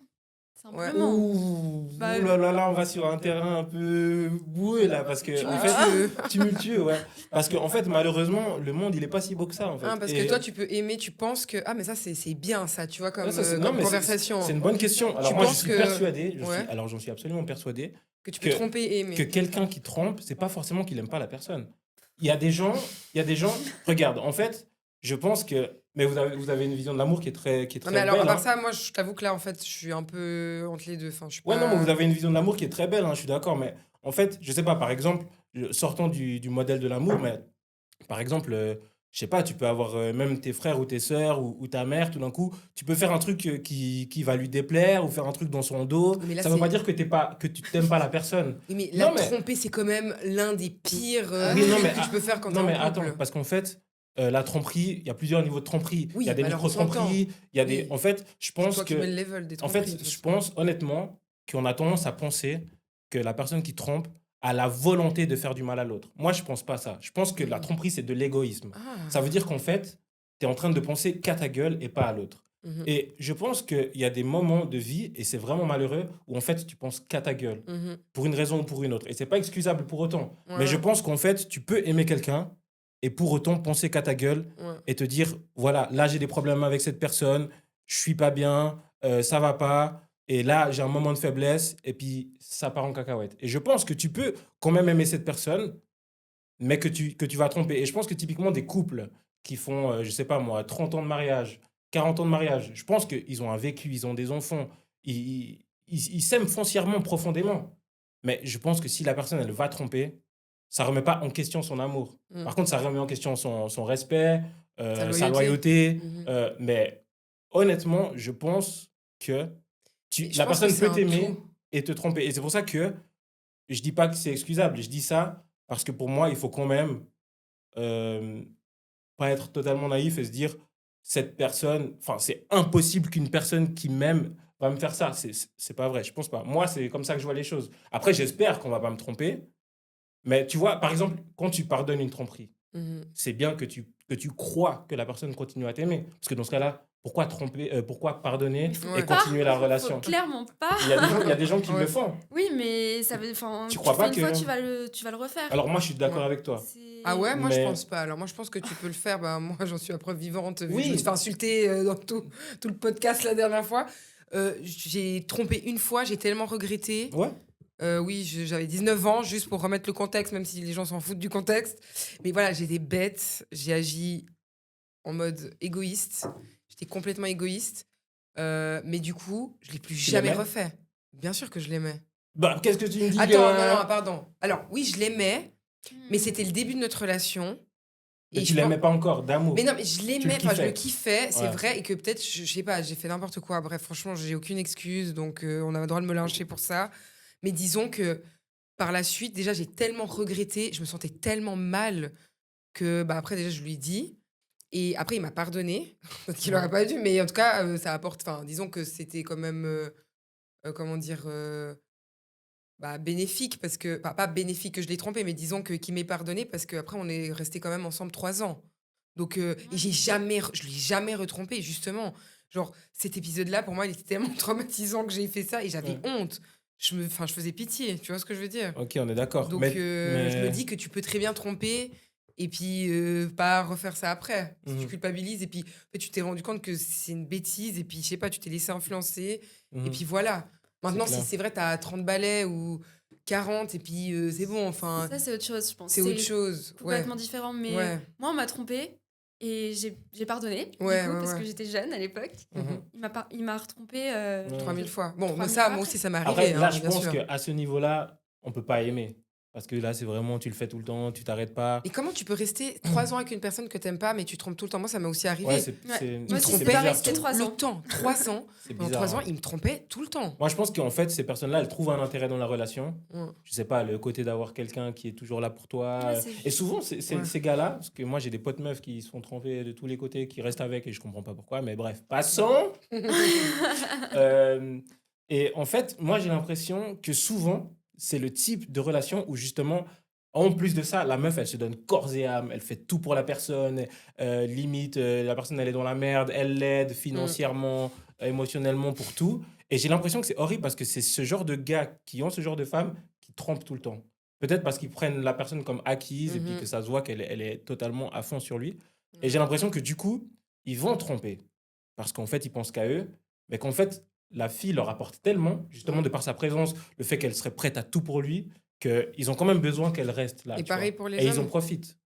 Ouais. Simplement. Ouh, Bah, ouh là, on va sur un terrain un peu boueux là, parce que en fait, Tumultueux. tumultueux, ouais. Parce que en fait, malheureusement, le monde, il est pas si beau que ça, en fait. Hein, parce que toi, tu peux aimer, tu penses que ah mais ça c'est bien ça, tu vois Ouais, comme ça, non, comme mais conversation. c'est une bonne question. Alors Tu moi, je penses suis que persuadé, ouais, alors j'en suis absolument persuadé que tu peux que, tromper et aimer. que quelqu'un qui trompe, c'est pas forcément qu'il aime pas la personne. Il y a des gens, regarde, en fait, je pense que, mais vous avez une vision de l'amour qui est Non très mais alors à belle, part hein. ça, moi je t'avoue que là en fait, je suis un peu entre les deux. Enfin, je suis Ouais, non, mais pas. vous avez une vision de l'amour qui est très belle, hein, je suis d'accord, mais en fait, je sais pas, par exemple, sortant du modèle de l'amour, mais par exemple, je sais pas, tu peux avoir même tes frères ou tes sœurs ou ta mère, tout d'un coup, tu peux faire un truc qui va lui déplaire ou faire un truc dans son dos. Oui, mais là Ça veut pas c'est dire que tu t'aimes pas la personne. oui, mais la Non, mais, tromper c'est quand même l'un des pires oui, non, trucs mais, que tu peux faire quand t'es non, en mais couple. attends, parce qu'en fait, la tromperie, il y a plusieurs niveaux de tromperie. Il y a Oui, des bah alors on s'entend. micro-tromperies, il y a des. Oui, En fait, je c'est pense toi qui mets que. le level des En tromperies. De fait, toute je façon. pense honnêtement qu'on a tendance à penser que la personne qui trompe a la volonté de faire du mal à l'autre. Moi, je pense pas ça. Je pense que la Mhm. tromperie, c'est de l'égoïsme. Ça Ah. veut dire qu'en fait, tu es en train de penser qu'à ta gueule et pas à l'autre. Mhm. Et je pense qu'il y a des moments de vie, et c'est vraiment malheureux, où en fait, tu penses qu'à ta gueule, Mhm. pour une raison ou pour une autre. Et c'est pas excusable pour autant. Ouais, Mais je ouais, pense qu'en fait, tu peux aimer quelqu'un et pour autant penser qu'à ta gueule ouais. et te dire, voilà, là, j'ai des problèmes avec cette personne, je suis pas bien, ça va pas, et là, j'ai un moment de faiblesse, et puis ça part en cacahuète. Et je pense que tu peux quand même aimer cette personne, mais que tu vas tromper. Et je pense que typiquement des couples qui font, je sais pas moi, 30 ans de mariage, 40 ans de mariage, je pense qu'ils ont un vécu, ils ont des enfants, ils s'aiment foncièrement, profondément. Mais je pense que si la personne, elle va tromper, ça remet pas en question son amour. Mm. Par contre, ça remet en question son respect, Sa sa loyauté. Mhm. Mais honnêtement, je pense que Mais je la pense que personne c'est peut un t'aimer tout. et te tromper. Et c'est pour ça que je dis pas que c'est excusable. Je dis ça parce que pour moi, il faut quand même pas être totalement naïf et se dire cette personne, enfin, c'est impossible qu'une personne qui m'aime va me faire ça. C'est pas vrai, je pense pas. Moi, c'est comme ça que je vois les choses. Après, j'espère qu'on va pas me tromper. Mais tu vois, par exemple, quand tu pardonnes une tromperie, Mhm. C'est bien que tu crois que la personne continue à t'aimer. Parce que dans ce cas-là, pourquoi tromper, pourquoi pardonner Mais faut Ouais. et pas, continuer la faut relation? clairement pas. Il y a des gens qui Ouais. le font. Oui, mais ça veut, enfin, Tu tu crois le pas fais une fois, que... tu vas le refaire. Alors moi, je suis d'accord Ouais. avec toi. Ah ouais, moi je Mais- pense pas. Alors moi je pense que tu peux le faire. Bah, moi j'en suis la preuve vivante. Vu que Oui. je me suis fait insulter dans tout le podcast la dernière fois. J'ai trompé une fois, j'ai tellement regretté. Ouais. Oui, j'avais 19 ans, juste pour remettre le contexte, même si les gens s'en foutent du contexte. Mais voilà, j'étais bête, j'ai agi en mode égoïste. J'étais complètement égoïste. Mais du coup, je l'ai plus Tu jamais l'aimais? refait. Bien sûr que je l'aimais. Bah, qu'est-ce que tu me dis Attends, que... non, pardon. Alors, oui, je l'aimais, mais Hmm. c'était le début de notre relation. Mais Et tu je pense- l'aimais pas encore, d'amour. Mais non, mais je l'aimais, le enfin, je le kiffais. kiffais, c'est Ouais. vrai, et que peut-être, je sais pas, j'ai fait n'importe quoi. Bref, franchement, j'ai aucune excuse, donc on a le droit de me lyncher pour ça. Mais disons que par la suite, déjà, j'ai tellement regretté, je me sentais tellement mal que, bah, après, déjà, je lui ai dit. Et après, il m'a pardonné, parce qu'il aurait pas dû, mais en tout cas, ça apporte, enfin, disons que c'était quand même, comment dire, bah, bénéfique, parce que, bah, pas bénéfique que je l'ai trompé, mais disons que qu'il m'ait pardonné, parce qu'après, on est resté quand même ensemble 3 ans. Donc, et je l'ai jamais retrompé, justement. Genre, cet épisode-là, pour moi, il était tellement traumatisant que j'ai fait ça et j'avais Ouais. honte. Enfin, je faisais pitié, tu vois ce que je veux dire? Ok, on est d'accord. Donc, je me dis que tu peux très bien tromper et puis pas refaire ça après. Si tu Mhm. culpabilises et puis en fait, tu t'es rendu compte que c'est une bêtise et puis, je sais pas, tu t'es laissé influencer et Mhm. puis voilà. Maintenant, si clair. c'est vrai, t'as 30 balais ou 40 et puis c'est bon, enfin, Ça, c'est autre chose, je pense. c'est autre chose. Ouais. Complètement différent. Mais Ouais. moi, on m'a trompée et j'ai pardonné, du Ouais, coup, ouais, parce ouais. que j'étais jeune à l'époque. Mhm. Il m'a retrompée. Ouais. 3000 fois. Bon, 3000 ça, fois moi après. aussi, ça m'est Après, arrivé, là, hein, je bien pense sûr. qu'à ce niveau-là, on peut pas aimer. Parce que là, c'est vraiment, tu le fais tout le temps, tu t'arrêtes pas. Et comment tu peux rester 3 ans avec une personne que t'aimes pas, mais tu te trompes tout le temps? Moi, ça m'est aussi arrivé. Ouais, Ouais. c'est Moi Il me aussi, c'est trompait pareil, bizarre, c'était ça. 3 le ans. temps. 3 ans. C'est Pendant bizarre. 3 ans, hein. il me trompait tout le temps. Moi, je pense qu'en fait, ces personnes-là, elles trouvent un intérêt dans la relation. Ouais. Je sais pas, le côté d'avoir quelqu'un qui est toujours là pour toi. Ouais, c'est Et juste. souvent, Ouais. ces gars-là, parce que moi, j'ai des potes meufs qui se font tromper de tous les côtés, qui restent avec et je comprends pas pourquoi, mais bref, passons. Euh, et en fait, moi, j'ai l'impression que souvent, c'est le type de relation où justement, en plus de ça, la meuf, elle se donne corps et âme, elle fait tout pour la personne, limite, la personne, elle est dans la merde, elle l'aide financièrement, émotionnellement, pour tout. Et j'ai l'impression que c'est horrible parce que c'est ce genre de gars qui ont ce genre de femmes qui trompent tout le temps. Peut-être parce qu'ils prennent la personne comme acquise et puis Mhm. que ça se voit elle est totalement à fond sur lui. Et j'ai l'impression que du coup, ils vont tromper parce qu'en fait, ils pensent qu'à eux, mais qu'en fait, la fille leur apporte tellement, justement, de par sa présence, le fait qu'elle serait prête à tout pour lui, qu'ils ont quand même besoin qu'elle reste là. Et tu pareil vois. pour les Et ils en hommes. profitent.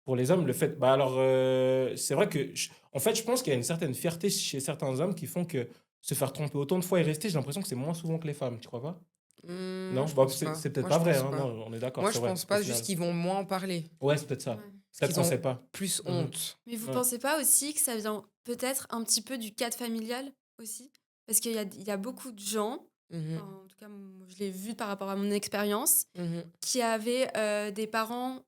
Pour les hommes, le fait. Bah alors, c'est vrai que. En fait, je pense qu'il y a une certaine fierté chez certains hommes qui font que se faire tromper autant de fois et rester, j'ai l'impression que c'est moins souvent que les femmes, tu crois pas? Non, Je bah, pense pas. c'est peut-être Moi, pas je vrai, pense hein, pas. non, on est d'accord. Moi, c'est je vrai, pense au pas, final. juste qu'ils vont moins en parler. Ouais, c'est peut-être ça. Ouais. Peut-être Qu'ils qu'on ont sait pas. plus Mhm. honte. Mais vous Ouais. pensez pas aussi que ça vient peut-être un petit peu du cadre familial aussi? Parce il y a beaucoup de gens, Mhm. enfin, en tout cas, moi, je l'ai vu par rapport à mon expérience, Mhm. qui avaient des parents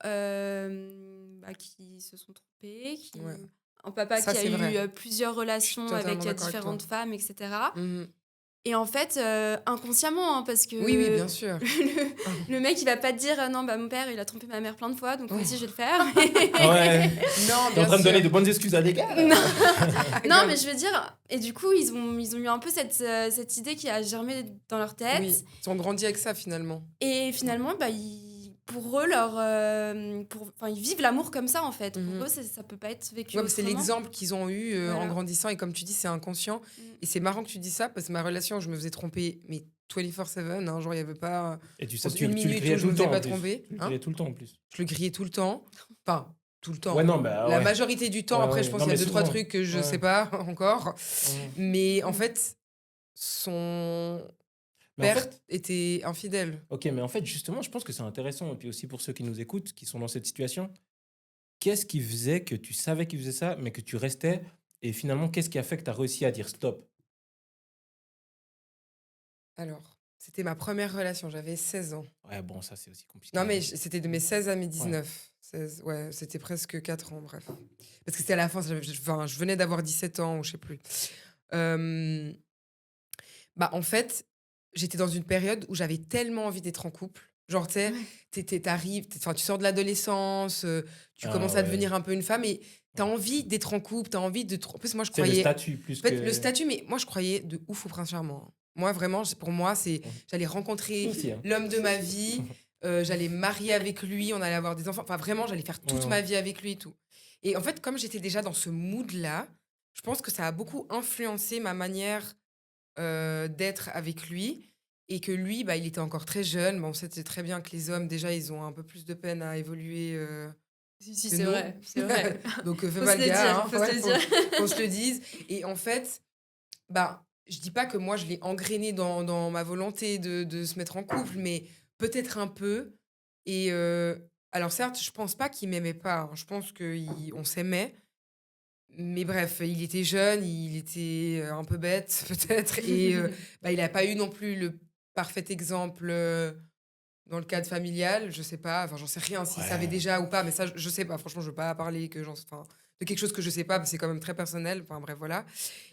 qui se sont trompés, Ouais. un papa Ça, qui a c'est vrai. eu plusieurs relations totalement avec d'accord avec toi. différentes femmes, etc. Mhm. Et en fait, inconsciemment, hein, parce que Oui, oui, bien sûr. le mec, il va pas te dire non, bah mon père, il a trompé ma mère plein de fois, donc moi aussi je vais le faire. Ouais. Non, T'es en bien train de donner sûr. de bonnes excuses à des gars. là. Non. Non, mais je veux dire, et du coup, ils ont eu un peu cette idée qui a germé dans leur tête. Oui, ils ont grandi avec ça finalement. Et finalement, bah, pour eux, ils vivent l'amour comme ça, en fait. Mhm. Pour eux, ça peut pas être vécu Ouais, mais c'est autrement. l'exemple qu'ils ont eu en Voilà. grandissant et comme tu dis, c'est inconscient. Mm. Et c'est marrant que tu dis ça parce que ma relation, je me faisais tromper, mais 24/7, hein, genre il y avait pas Et tu sais, une tu le minute criais où je tout me le faisais temps. pas en plus. tromper. Tu le Hein. criais tout le temps en plus. Je le grillais tout le temps. Enfin, tout le temps. Ouais, non, bah, La ouais. majorité du temps, Ouais, après, ouais. je pense Non, qu'il y a mais 2-3 souvent. trucs que je Ouais. sais pas encore. Ouais. Mais en fait, son Mais en père fait, était infidèle. ok, mais en fait, justement, je pense que c'est intéressant. Et puis aussi pour ceux qui nous écoutent, qui sont dans cette situation, qu'est-ce qui faisait que tu savais qu'il faisait ça, mais que tu restais? Et finalement, qu'est-ce qui a fait que tu as réussi à dire stop? Alors, c'était ma première relation, j'avais 16 ans. Ouais, bon, ça, c'est aussi compliqué. Non, hein. mais c'était de mes 16 à mes 19. 16, ouais, c'était presque 4 ans, bref. Parce que c'était à la fin, je venais d'avoir 17 ans, ou je sais plus. Euh, Bah, en fait, j'étais dans une période où j'avais tellement envie d'être en couple Genre, tu sais, Ouais. enfin, tu sors de l'adolescence, tu Ah commences à ouais. devenir un peu une femme et t'as envie d'être en couple, t'as envie de... En plus, moi, je C'est le croyais... statut plus En fait, le que... statut, mais moi, je croyais de ouf au prince charmant, hein. Moi, vraiment, pour moi, c'est... Ouais. J'allais Moi rencontrer aussi, hein. l'homme de ma vie, j'allais me marier avec lui, on allait avoir des enfants. Enfin, vraiment, j'allais faire toute Ouais, ma ouais. vie avec lui et tout. Et en fait, comme j'étais déjà dans ce mood-là, je pense que ça a beaucoup influencé ma manière d'être avec lui. Et que lui, bah, il était encore très jeune. Bon, on sait très bien que les hommes, déjà, ils ont un peu plus de peine à évoluer Si, que c'est nous. vrai, c'est vrai. Donc, fais Faut pas se le le gars, dire, hein. faut Ouais, se le dire. qu'on se le dise. Et en fait, bah, je dis pas que moi, je l'ai engrainé dans ma volonté de se mettre en couple, mais peut-être un peu. Et alors, certes, je pense pas qu'il m'aimait pas, hein. Je pense qu'on s'aimait. Mais bref, il était jeune, il était un peu bête, peut-être. Et bah, il n'a pas eu non plus le parfait exemple dans le cadre familial. Je sais pas, enfin, j'en sais rien s'il savait Ouais. déjà ou pas, mais ça, je sais pas. Franchement, je veux pas parler enfin, de quelque chose que je sais pas, parce que c'est quand même très personnel. Enfin, bref, voilà.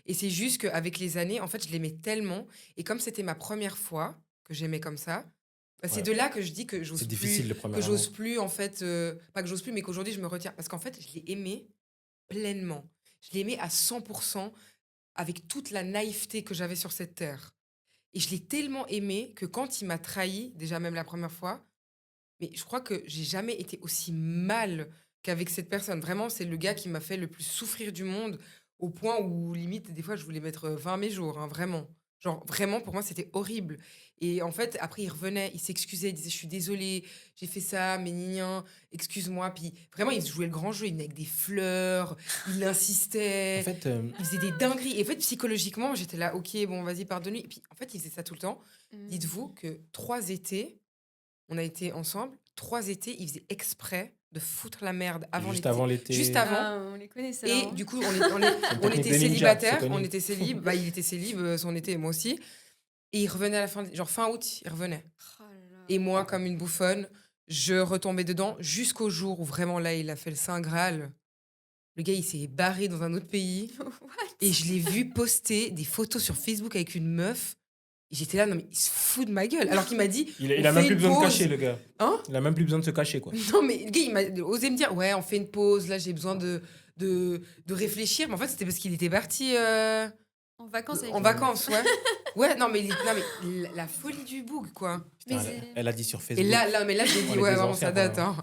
Et c'est juste qu'avec les années, en fait, je l'aimais tellement. Et comme c'était ma première fois que j'aimais comme ça, bah, c'est Ouais. de là que je dis que C'est difficile le premier que j'ose amour. plus, en fait, pas que j'ose plus, mais qu'aujourd'hui, je me retire. Parce qu'en fait, je l'ai aimé pleinement. Je l'ai aimé à 100% avec toute la naïveté que j'avais sur cette terre. Et je l'ai tellement aimé que quand il m'a trahi, déjà même la première fois, mais je crois que j'ai jamais été aussi mal qu'avec cette personne. Vraiment, c'est le gars qui m'a fait le plus souffrir du monde, au point où, limite, des fois, je voulais mettre 20 à mes jours, hein, vraiment. Genre, vraiment, pour moi, c'était horrible. Et en fait, après, il revenait, il s'excusait, il disait, je suis désolée, j'ai fait ça, mais nien, excuse-moi. Puis vraiment, il jouait le grand jeu, il venait avec des fleurs, il En insistait, fait, il faisait des dingueries. Et en fait, psychologiquement, j'étais là, ok, bon, vas-y, pardonne-lui. Et puis, en fait, il faisait ça tout le temps. Dites-vous que 3 étés, on a été ensemble. 3 étés, il faisait exprès de foutre la merde avant juste l'été. avant Juste l'été, avant. Ah, on les connaît, ceux-là. Et Hein. du coup, c'est une on technique était de ninja, c'est célibataires. On connu. était célib. Bah, il était célib son été, et moi aussi. Et il revenait à la fin, genre fin août, il revenait. Oh là là. Et moi, comme une bouffonne, je retombais dedans jusqu'au jour où vraiment là, il a fait le Saint Graal. Le gars, il s'est barré dans un autre pays. What? Et je l'ai vu poster des photos sur Facebook avec une meuf. Et j'étais là, non mais il se fout de ma gueule. Alors qu'il m'a dit, Il on a même fait plus une besoin de pause. cacher, le gars. Hein? Il a même plus besoin de se cacher, quoi. Non, mais le gars, il m'a osé me dire, ouais, on fait une pause, là, j'ai besoin de réfléchir. Mais en fait, c'était parce qu'il était parti En vacances avec en une vacances, meuf. ouais. Ouais, non, mais la folie du boug, quoi. Mais Putain, c'est- elle a dit sur Et Facebook. là, j'ai On dit, est ouais, des vraiment, ça anciens, date, quand même. hein.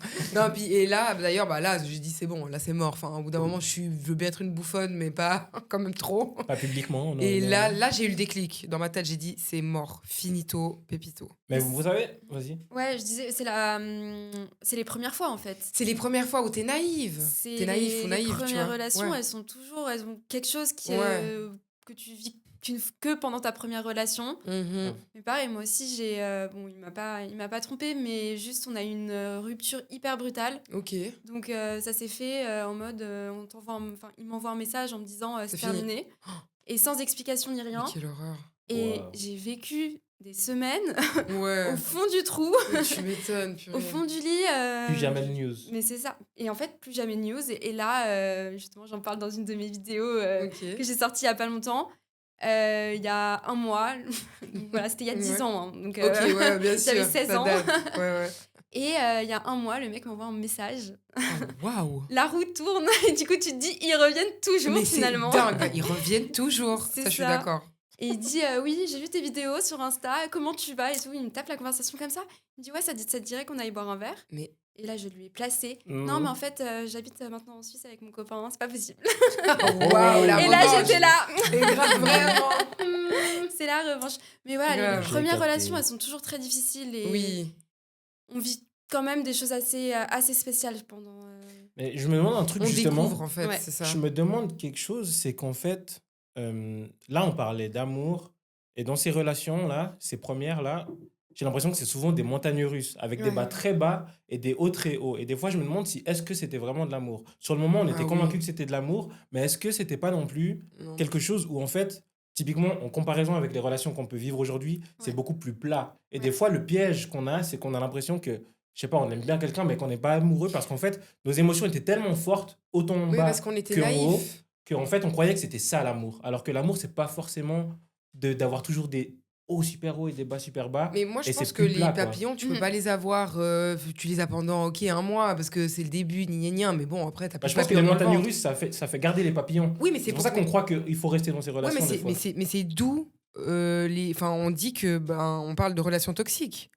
Non, puis, et là, d'ailleurs, bah là, j'ai dit, c'est bon, là, c'est mort. Enfin, au bout d'un moment, je veux bien être une bouffonne, mais pas quand même trop. Pas publiquement. Non, Et non. là, j'ai eu le déclic. Dans ma tête, j'ai dit, c'est mort. Finito, pépito. Mais vous savez, vas-y. Ouais, je disais, c'est les premières fois en fait. C'est les premières fois où t'es naïve. C'est T'es naïf ou les naïve, tu premières vois. relations, Ouais. elles ont quelque chose Ouais. que tu vis que pendant ta première relation. Mhm. Mais pareil, moi aussi, bon, il m'a pas trompé, mais juste on a eu une rupture hyper brutale. Ok. Donc ça s'est fait en mode, il m'envoie un message en me disant C'est c'est fini. terminé, et sans explication ni Mais rien. quelle horreur. Et Wow. j'ai vécu des semaines Ouais. au fond du trou, Tu m'étonnes, purée. au fond du lit. Plus jamais de news. Mais c'est ça. Et en fait, plus jamais de news. Et là, justement, j'en parle dans une de mes vidéos Ok. que j'ai sortie il y a pas longtemps. Il y a un mois. Donc voilà, c'était il y a 10 Ouais. ans. Hein. Donc, Ok, ouais, bien sûr. j'avais 16 ça ans. date. Ouais, ouais. Et il y a un mois, le mec m'envoie un message. Oh, waouh. La roue tourne. Et du coup, tu te dis, ils reviennent toujours Mais c'est finalement. dingue. Ils reviennent toujours. C'est Ça, je suis ça. d'accord. Et il dit oui, j'ai vu tes vidéos sur Insta, comment tu vas et tout. Il me tape la conversation comme ça. Il me dit ouais, ça te dirait qu'on aille boire un verre. Mais Et là, je lui ai placé. Mhm. Non, mais en fait, j'habite maintenant en Suisse avec mon copain, c'est pas possible. waouh, la Et là, revanche. j'étais là. Et grave, vraiment. C'est la revanche. Mais voilà, Grave. les premières J'ai capté. relations, elles sont toujours très difficiles et Oui. on vit quand même des choses assez spéciales pendant. Mais je me demande un truc, On justement. découvre, en fait, Ouais. c'est ça. Je me demande quelque chose, c'est qu'en fait, là, on parlait d'amour. Et dans ces relations-là, ces premières-là, j'ai l'impression que c'est souvent des montagnes russes, avec des Ouais. bas très bas et des hauts très hauts. Et des fois, je me demande si est-ce que c'était vraiment de l'amour. Sur le moment, on était Ah convaincus oui. que c'était de l'amour, mais est-ce que c'était pas non plus Non. quelque chose où, en fait, typiquement, en comparaison avec les relations qu'on peut vivre aujourd'hui, c'est Ouais. beaucoup plus plat. Et Ouais. des fois, le piège qu'on a, c'est qu'on a l'impression que, je sais pas, on aime bien quelqu'un, mais qu'on n'est pas amoureux parce qu'en fait, nos émotions étaient tellement fortes, autant en Oui, bas parce qu'on était que en haut, naïfs. qu'en fait, on croyait que c'était ça l'amour. Alors que l'amour, c'est pas forcément d'avoir toujours des hauts super hauts et des bas super bas. Mais moi, je Et c'est pense que plus les plat, quoi. papillons, tu peux Mhm. pas les avoir. Tu les as pendant, ok, un mois, parce que c'est le début, gna gna gna, mais bon, après, t'as Bah, plus je de pense que les papillons dans le montagnes ventre. russes, ça fait garder les papillons. Oui, mais c'est C'est pour ça qu'on croit qu'il faut rester dans ces Ouais, relations des fois. mais c'est d'où enfin, on dit que on parle de relations toxiques.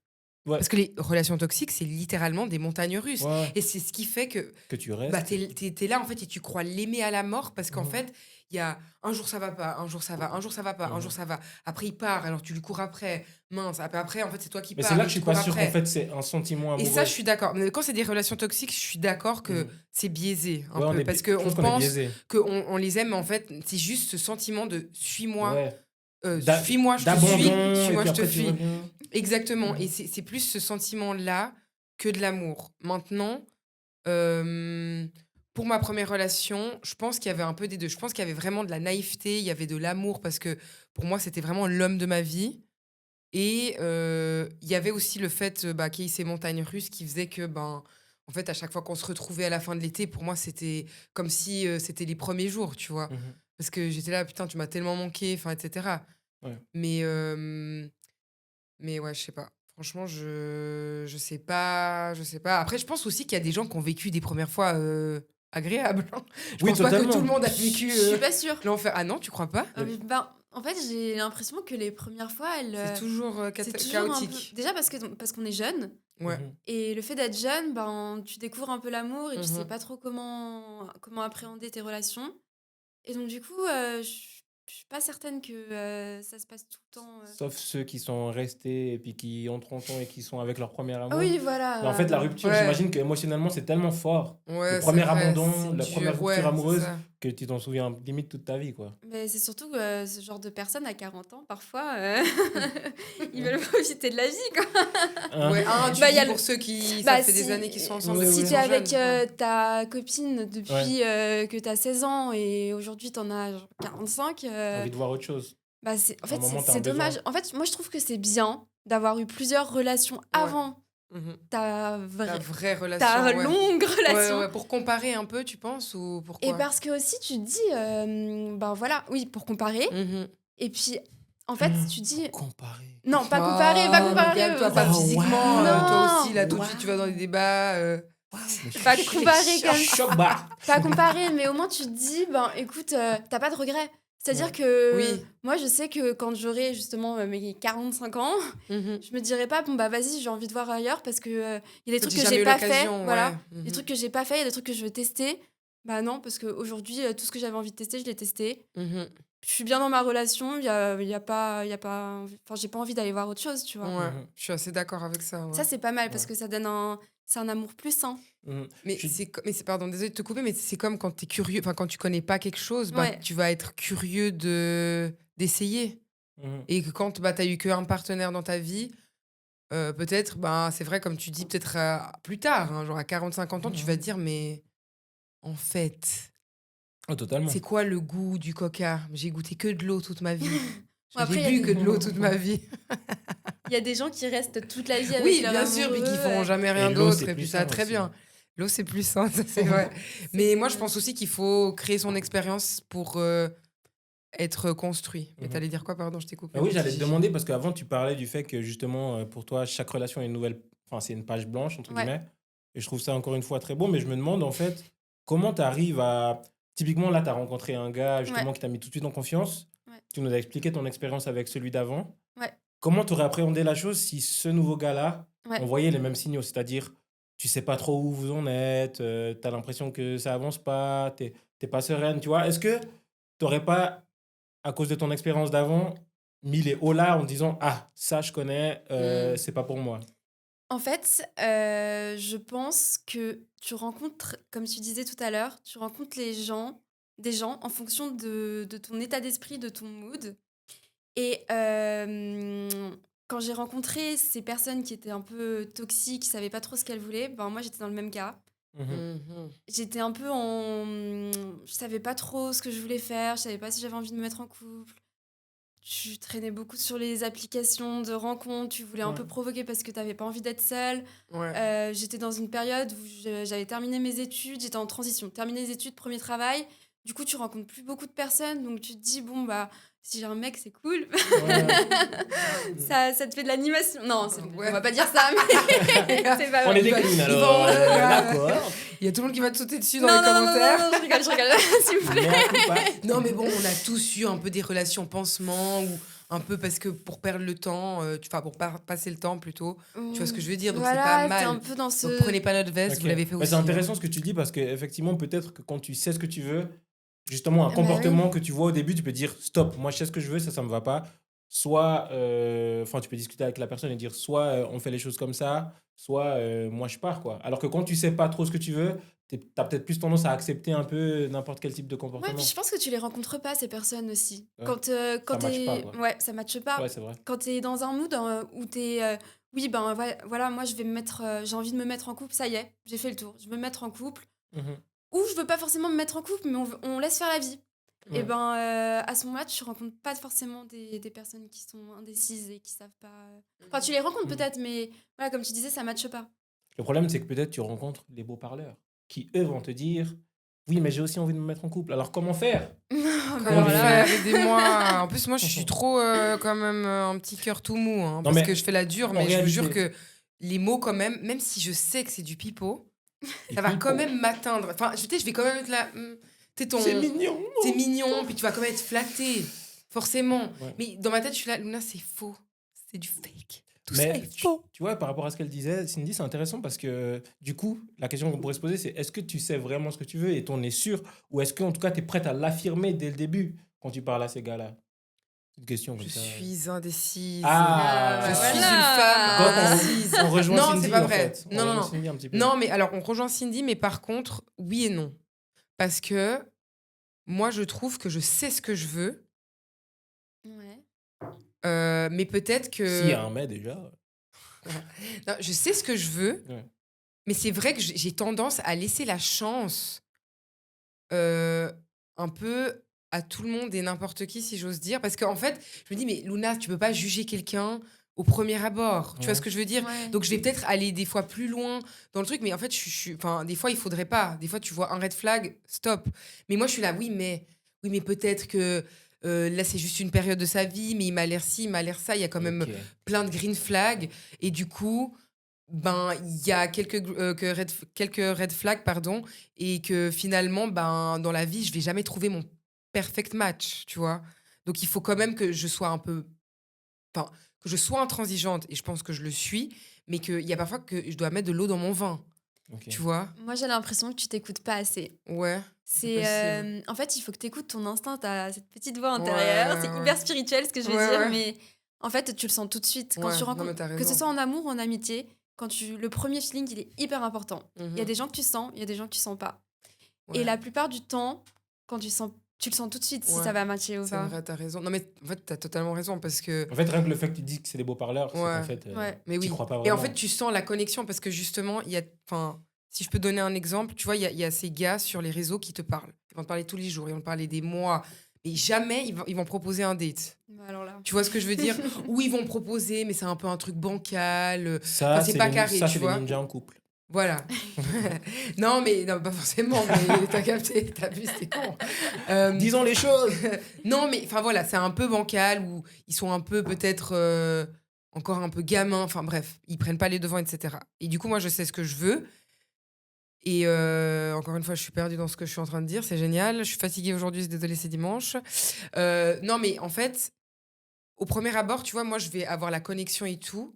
Ouais, Parce que les relations toxiques, c'est littéralement des montagnes russes. ouais, Et c'est ce qui fait que que tu bah, restes. t'es là en fait et tu crois l'aimer à la mort parce qu'en Mhm. fait, il y a un jour ça va pas, un jour ça va, un jour ça va pas, un jour Mhm. ça va. Après il part, alors tu lui cours après. Mince, après en fait c'est toi qui Mais c'est pars, là et que je tu suis pas cours sûr qu'en après. fait c'est un sentiment Et ça, amoureux. je suis d'accord. Mais quand c'est des relations toxiques, je suis d'accord que Mhm. c'est biaisé un Ouais, peu parce je qu'on pense qu'on est pense biaisé. qu'on les aime, mais en fait, c'est juste ce sentiment de suis-moi, Ouais. suis-moi, je te suis, D'abandon, et suis-moi, puis je te après tu fuis. reviens. Exactement. Et Mhm. c'est plus ce sentiment-là que de l'amour. Maintenant, euh, pour ma première relation, je pense qu'il y avait un peu des deux. Je pense qu'il y avait vraiment de la naïveté, il y avait de l'amour parce que pour moi, c'était vraiment l'homme de ma vie. Et il y avait aussi le fait qu'il y ait ces montagnes russes qui faisaient que, en fait, à chaque fois qu'on se retrouvait à la fin de l'été, pour moi, c'était comme si c'était les premiers jours, tu vois. Mhm. Parce que j'étais là, putain, tu m'as tellement manqué, enfin, etc. Ouais. Mais, euh, mais ouais, je sais pas. Franchement, je sais pas. Je sais pas. Après, je pense aussi qu'il y a des gens qui ont vécu des premières fois agréables. Je Oui, pense pas que tout le totalement. monde a Je vécu suis pas sûre. l'enfer. Ah non, tu crois pas? Ben, en fait, j'ai l'impression que les premières fois, C'est toujours c'est toujours un peu. chaotique. Déjà parce qu'on est jeune. Ouais. Mhm. Et le fait d'être jeune, ben, tu découvres un peu l'amour et tu sais Mhm. pas trop comment appréhender tes relations. Et donc, du coup, je suis pas certaine que ça se passe tout le temps. Sauf ceux qui sont restés et puis qui ont 30 ans et qui sont avec leur premier Ah amour. oui, Mais en voilà. fait, la rupture, Ouais. j'imagine qu'émotionnellement, c'est tellement fort. Le Ouais, c'est premier vrai, abandon, c'est la première dur. rupture Ouais, c'est amoureuse, ça. que tu t'en souviens limite toute ta vie, quoi. Mais c'est surtout ce genre de personnes à 40 ans, parfois, ils veulent profiter de la vie, quoi. Hein? Ouais, tu Bah, y dis a le- pour ceux qui, ça Bah, fait des années qu'ils sont ensemble Oui, depuis si qu'ils t'es sont avec jeunes. Ouais. ta copine Ouais, depuis que t'as 16 ans et aujourd'hui t'en as genre 45, t'as envie de voir autre chose. bah en À un fait, moment, t'as c'est un dommage. besoin. En fait, moi, je trouve que c'est bien d'avoir eu plusieurs relations Ouais. avant Mhm. ta, La vraie, vraie ta relation, ouais. longue Ouais, relation. ouais, pour comparer un peu, tu penses, ou Et pourquoi? parce que aussi, tu te dis, ben voilà, oui, pour comparer. Mhm. Et puis, en fait, tu dis, Pour comparer. non, pas comparer, pas Oh, mais comparer. calme-toi, pas Oh, physiquement, toi waouh! aussi, Non, là, tout de suite, tu vas dans les Waouh! débats. Waouh! Mais pas comparer comme ça. choc bas! Pas comparer, mais au moins tu te dis, ben écoute, t'as pas de regrets. C'est-à-dire Ouais. que Oui. moi, je sais que quand j'aurai justement mes 45 ans, Mhm. je me dirai pas, bon bah vas-y, j'ai envie de voir ailleurs parce que y a des Toi, trucs j'ai que jamais j'ai eu pas fait, l'occasion, voilà. ouais. Des Mhm. trucs que j'ai pas fait, il y a des trucs que je veux tester. Bah non, parce qu'aujourd'hui, tout ce que j'avais envie de tester, je l'ai testé. Mhm. Je suis bien dans ma relation, y a pas, enfin, j'ai pas envie d'aller voir autre chose, tu vois. Ouais, Mhm. je suis assez d'accord avec ça, ouais. Ça, c'est pas mal parce Ouais. que ça donne c'est un amour plus sain. Mhm. Mais Je suis- pardon, désolé de te couper, mais c'est comme quand t'es curieux, enfin quand tu connais pas quelque chose, Ouais. tu vas être curieux d'essayer. Mhm. Et que quand t'as eu qu'un partenaire dans ta vie, peut-être, c'est vrai, comme tu dis, peut-être plus tard, hein, genre à 40-50 ans, tu vas te Mhm. dire, mais en fait, Oh, totalement. c'est quoi le goût du coca? J'ai goûté que de l'eau toute ma vie. Bon, après, J'ai bu que de l'eau toute ma vie. il y a des gens qui restent toute la vie avec Oui, leur bien sûr, puis qui amoureux. font jamais Et rien l'eau, d'autre, c'est et plus puis ça va sain très aussi. bien. L'eau, c'est plus sain, ça, c'est vrai. Mais moi, je que- pense aussi qu'il faut créer son expérience pour être construit. Mais Mhm. t'allais dire quoi, pardon, je t'ai coupé. Ah oui, mon j'allais petit te Gigi. demander parce qu'avant, tu parlais du fait que justement, pour toi, chaque relation est une nouvelle. Enfin, c'est une page blanche, entre Ouais. guillemets. Et je trouve ça encore une fois très beau. Mais je me demande, en fait, comment tu arrives à. Typiquement, là, tu as rencontré un gars, justement, Ouais. qui t'a mis tout de suite en confiance. Ouais. Tu nous as expliqué ton expérience avec celui d'avant. Ouais. Comment tu aurais appréhendé la chose si ce nouveau gars-là, Ouais. on voyait les mêmes signaux? C'est-à-dire, tu sais pas trop où vous en êtes, tu as l'impression que ça avance pas, t'es pas sereine, tu vois. Est-ce que tu n'aurais pas, à cause de ton expérience d'avant, mis les hauts là en te disant ah ça je connais, Mm. c'est pas pour moi. En fait, je pense que tu rencontres, comme tu disais tout à l'heure, tu rencontres des gens en fonction de ton état d'esprit, de ton mood. Et quand j'ai rencontré ces personnes qui étaient un peu toxiques, qui savaient pas trop ce qu'elles voulaient, ben moi j'étais dans le même cas. Mhm. Mhm. J'étais un peu en... Je savais pas trop ce que je voulais faire, je savais pas si j'avais envie de me mettre en couple. Tu traînais beaucoup sur les applications de rencontres, tu voulais un Ouais. peu provoquer parce que t'avais pas envie d'être seule. Ouais. J'étais dans une période où j'avais terminé mes études, j'étais en transition. Terminé les études, premier travail. Du coup, tu rencontres plus beaucoup de personnes, donc tu te dis, bon, bah, si j'ai un mec, c'est cool. Ouais. Ça te fait de l'animation. Non, Ouais. on va pas dire ça, mais c'est pas On vrai. est des clowns ils alors. vont- D'accord. Il y a tout le monde qui va te sauter dessus Non, dans non, les non, non, commentaires. non, je rigole, s'il vous plaît. Merde, pas. Non, mais bon, on a tous eu un peu des relations pansement ou un peu parce que pour perdre le temps, enfin pour passer le temps plutôt. Tu vois ce que je veux dire? Donc c'est pas Voilà, t'es un mal. peu dans ce... Donc prenez pas notre veste, Ok. vous l'avez fait Mais aussi. c'est hein. intéressant ce que tu dis parce qu'effectivement, peut-être que quand tu sais ce que tu veux, justement, un Bah comportement que tu vois au début, tu peux dire stop, moi je sais ce que je veux, ça me va pas. Soit, enfin, tu peux discuter avec la personne et dire soit on fait les choses comme ça, soit moi je pars, quoi. Alors que quand tu sais pas trop ce que tu veux, t'as peut-être plus tendance à accepter un peu n'importe quel type de Ouais, comportement. puis je pense que tu les rencontres pas, ces personnes aussi. Ouais. Quand Ça matche pas, t'es... quoi. Ouais, ça matche pas. Ouais, c'est vrai. Quand t'es dans un mood où t'es... oui, ben voilà, moi je vais me mettre... j'ai envie de me mettre en couple, ça y est, j'ai fait le tour. Je veux me mettre en couple. Mhm. Ou je veux pas forcément me mettre en couple, mais on laisse faire la vie. Et Ouais. ben, à ce moment-là, tu rencontres pas forcément des personnes qui sont indécises et qui savent pas... Enfin, tu les rencontres Mhm. peut-être, mais voilà, comme tu disais, ça matche pas. Le problème, c'est que peut-être tu rencontres les beaux parleurs qui, eux, vont te dire oui, mais j'ai aussi envie de me mettre en couple. Alors comment faire? Mais Comment alors là... faire? Aidez-moi. En plus, moi, je suis trop quand même un petit cœur tout mou, hein, Non, parce mais que je fais la dure, en mais je vous jure réalité- que les mots, quand même si je sais que c'est du pipeau, Et ça va puis, quand bon, même m'atteindre. Enfin, je vais quand même être là. T'es ton. c'est mignon. C'est mignon, puis tu vas quand même être flatté, forcément. Ouais. Mais dans ma tête, je suis là, Luna, c'est faux. C'est du fake. Tout ça Mais est faux. tu vois, par rapport à ce qu'elle disait, Cindy, c'est intéressant parce que du coup, la question qu'on pourrait se poser, c'est est-ce que tu sais vraiment ce que tu veux et t'en es sûr? Ou est-ce qu'en tout cas, tu es prête à l'affirmer dès le début quand tu parles à ces gars-là? C'est une question comme Je ça. suis indécise. Ah, Je suis voilà. une femme Donc, indécise. on rejoint Non, Cindy, c'est pas en vrai. fait. On Non, non, rejoint non. Cindy un petit peu. Non, mais alors, on rejoint Cindy, mais par contre, oui et non. Parce que moi, je trouve que je sais ce que je veux, Ouais. mais peut-être S'il y que... a un mais déjà. Non, je sais ce que je veux, Ouais. mais c'est vrai que j'ai tendance à laisser la chance un peu à tout le monde et n'importe qui, si j'ose dire. Parce qu'en fait, je me dis, mais Luna, tu peux pas juger quelqu'un au premier abord. Tu vois Ouais. ce que je veux dire? Ouais. Donc, je vais peut-être aller des fois plus loin dans le truc, mais en fait, enfin, des fois, il faudrait pas. Des fois, tu vois un red flag, stop. Mais moi, je suis là, oui, mais peut-être que là, c'est juste une période de sa vie, mais il m'a l'air ci, il m'a l'air ça. Il y a quand même Ok. plein de green flags. Et du coup, ben, il y a quelques red flags, pardon, et que finalement, ben, dans la vie, je vais jamais trouver mon perfect match, tu vois. Donc, il faut quand même que je sois un peu, enfin, que je sois intransigeante, et je pense que je le suis, mais qu'il y a parfois que je dois mettre de l'eau dans mon vin, Ok. tu vois. Moi, j'ai l'impression que tu t'écoutes pas assez. Ouais. C'est possible. en fait, il faut que tu écoutes ton instinct, t'as cette petite voix intérieure. C'est Ouais. hyper spirituel ce que je vais Ouais, dire, ouais. mais en fait, tu le sens tout de suite quand Ouais, tu non, rencontres, mais t'as que ce raison. soit en amour ou en amitié. Le premier feeling, il est hyper important. Il y a Mhm. des gens que tu sens, il y a des gens que tu sens pas. Ouais. Et la plupart du temps, quand tu le sens tout de suite si Ouais. ça va matcher ou C'est pas. vrai, t'as raison. Non, mais en fait, t'as totalement raison, parce que... En fait, rien que le fait que tu dis que c'est des beaux parleurs, c'est Ouais. qu'en fait, Ouais. Mais t'y oui. crois pas Et vraiment. en fait, tu sens la connexion parce que justement, il y a, enfin, si je peux donner un exemple, tu vois, il y a ces gars sur les réseaux qui te parlent. Ils vont te parler tous les jours, ils vont te parler des mois, mais jamais ils vont proposer un date. Bah alors là. Tu vois ce que je veux dire? Ou ils vont proposer, mais c'est un peu un truc bancal. Ça, Enfin, c'est pas les, carré, ça, tu c'est vois. les ninjas en couple. Voilà. Non, mais non, pas forcément, mais t'as capté, t'as vu, c'était con. Disons les choses. Non, mais enfin voilà, c'est un peu bancal ou ils sont un peu peut-être encore un peu gamins. Enfin bref, ils prennent pas les devants, etc. Et du coup, moi, je sais ce que je veux. Et encore une fois, je suis perdue dans ce que je suis en train de dire. C'est génial. Je suis fatiguée aujourd'hui. Désolée, c'est dimanche. Non, mais en fait, au premier abord, tu vois, moi, je vais avoir la connexion et tout.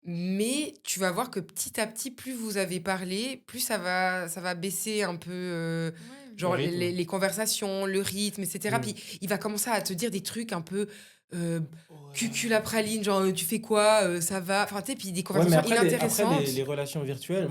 Mais tu vas voir que petit à petit, plus vous avez parlé, plus ça va baisser un peu, genre Le rythme. les conversations, le rythme, etc. Mm. Puis il va commencer à te dire des trucs un peu cucul à praline, genre tu fais quoi, ça va. Enfin, tu sais, puis des Ouais, mais conversations après, inintéressantes. les relations virtuelles, Oui,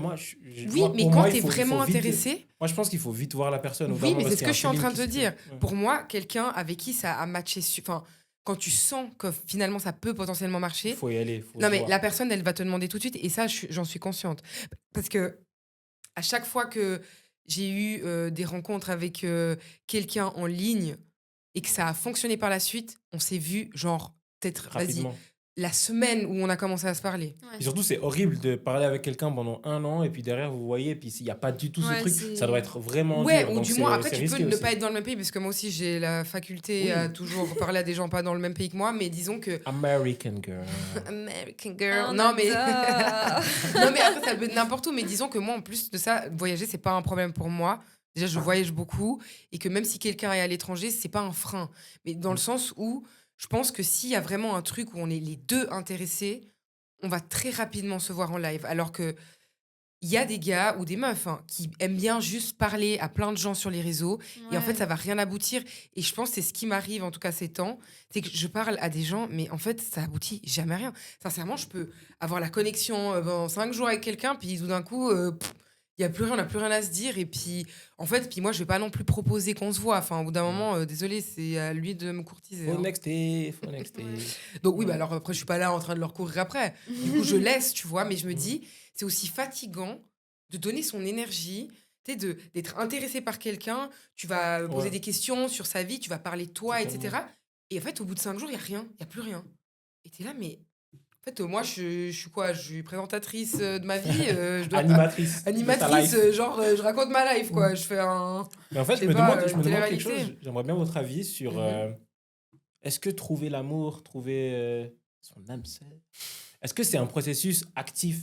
moi, mais pour quand moi, t'es vraiment vite- intéressé, Moi, je pense qu'il faut vite voir la personne. au bout d'un oui, moment, mais c'est parce ce qu'il y que a je suis en feeling train de qui te se dire. fait. Ouais. Pour moi, quelqu'un avec qui ça a matché, enfin, quand tu sens que finalement ça peut potentiellement marcher, Il faut y aller. Faut non, se mais voir. la personne, elle va te demander tout de suite, et ça, j'en suis consciente. Parce que à chaque fois que j'ai eu des rencontres avec quelqu'un en ligne et que ça a fonctionné par la suite, on s'est vu, genre, peut-être, vas-y, Rapidement. la semaine où on a commencé à se parler. Et surtout, c'est horrible de parler avec quelqu'un pendant 1 an et puis derrière, vous voyez, et puis s'il n'y a pas du tout ce Ouais, truc, c'est- ça doit être vraiment Ouais, dur. ou Donc du moins, après, c'est tu peux risqué ne aussi. pas être dans le même pays, parce que moi aussi, j'ai la faculté Oui. à toujours parler à des gens pas dans le même pays que moi, mais disons que... American girl. American girl. On Non, mais... adore. non, mais après, ça peut être n'importe où, mais disons que moi, en plus de ça, voyager, c'est pas un problème pour moi. Déjà, je voyage beaucoup, et que même si quelqu'un est à l'étranger, c'est pas un frein. Mais dans le sens où, je pense que s'il y a vraiment un truc où on est les deux intéressés, on va très rapidement se voir en live. Alors que il y a des gars ou des meufs qui aiment bien juste parler à plein de gens sur les réseaux, et en fait, Ouais. ça va rien aboutir. Et je pense que c'est ce qui m'arrive, en tout cas ces temps, c'est que je parle à des gens, mais en fait, ça aboutit jamais à rien. Sincèrement, je peux avoir la connexion pendant 5 jours avec quelqu'un, puis tout d'un coup, il y a plus rien, on n'a plus rien à se dire. Et puis, en fait, puis moi, je vais pas non plus proposer qu'on se voit. Enfin, au bout d'un moment, désolé, c'est à lui de me courtiser. Faut hein. nexter, faut nexter. Ouais. Donc oui, bah alors après, je suis pas là en train de leur courir après. Du coup, je laisse, tu vois, mais je me dis, c'est aussi fatigant de donner son énergie, tu sais, d'être intéressé par quelqu'un, tu vas poser Ouais. des questions sur sa vie, tu vas parler de toi, Totalement. etc. Et en fait, au bout de 5 jours, il y a rien, il y a plus rien. Et t'es là, mais en fait, moi, je suis quoi? Je suis présentatrice de ma vie, je dois... Animatrice. de ta Animatrice, life. genre, je raconte ma life, quoi. Je fais un... Mais en fait, je je sais me pas, demande, je me demande quelque télé-réalité. chose. J'aimerais bien votre avis sur est-ce que trouver l'amour, trouver son âme sœur, est-ce que c'est un processus actif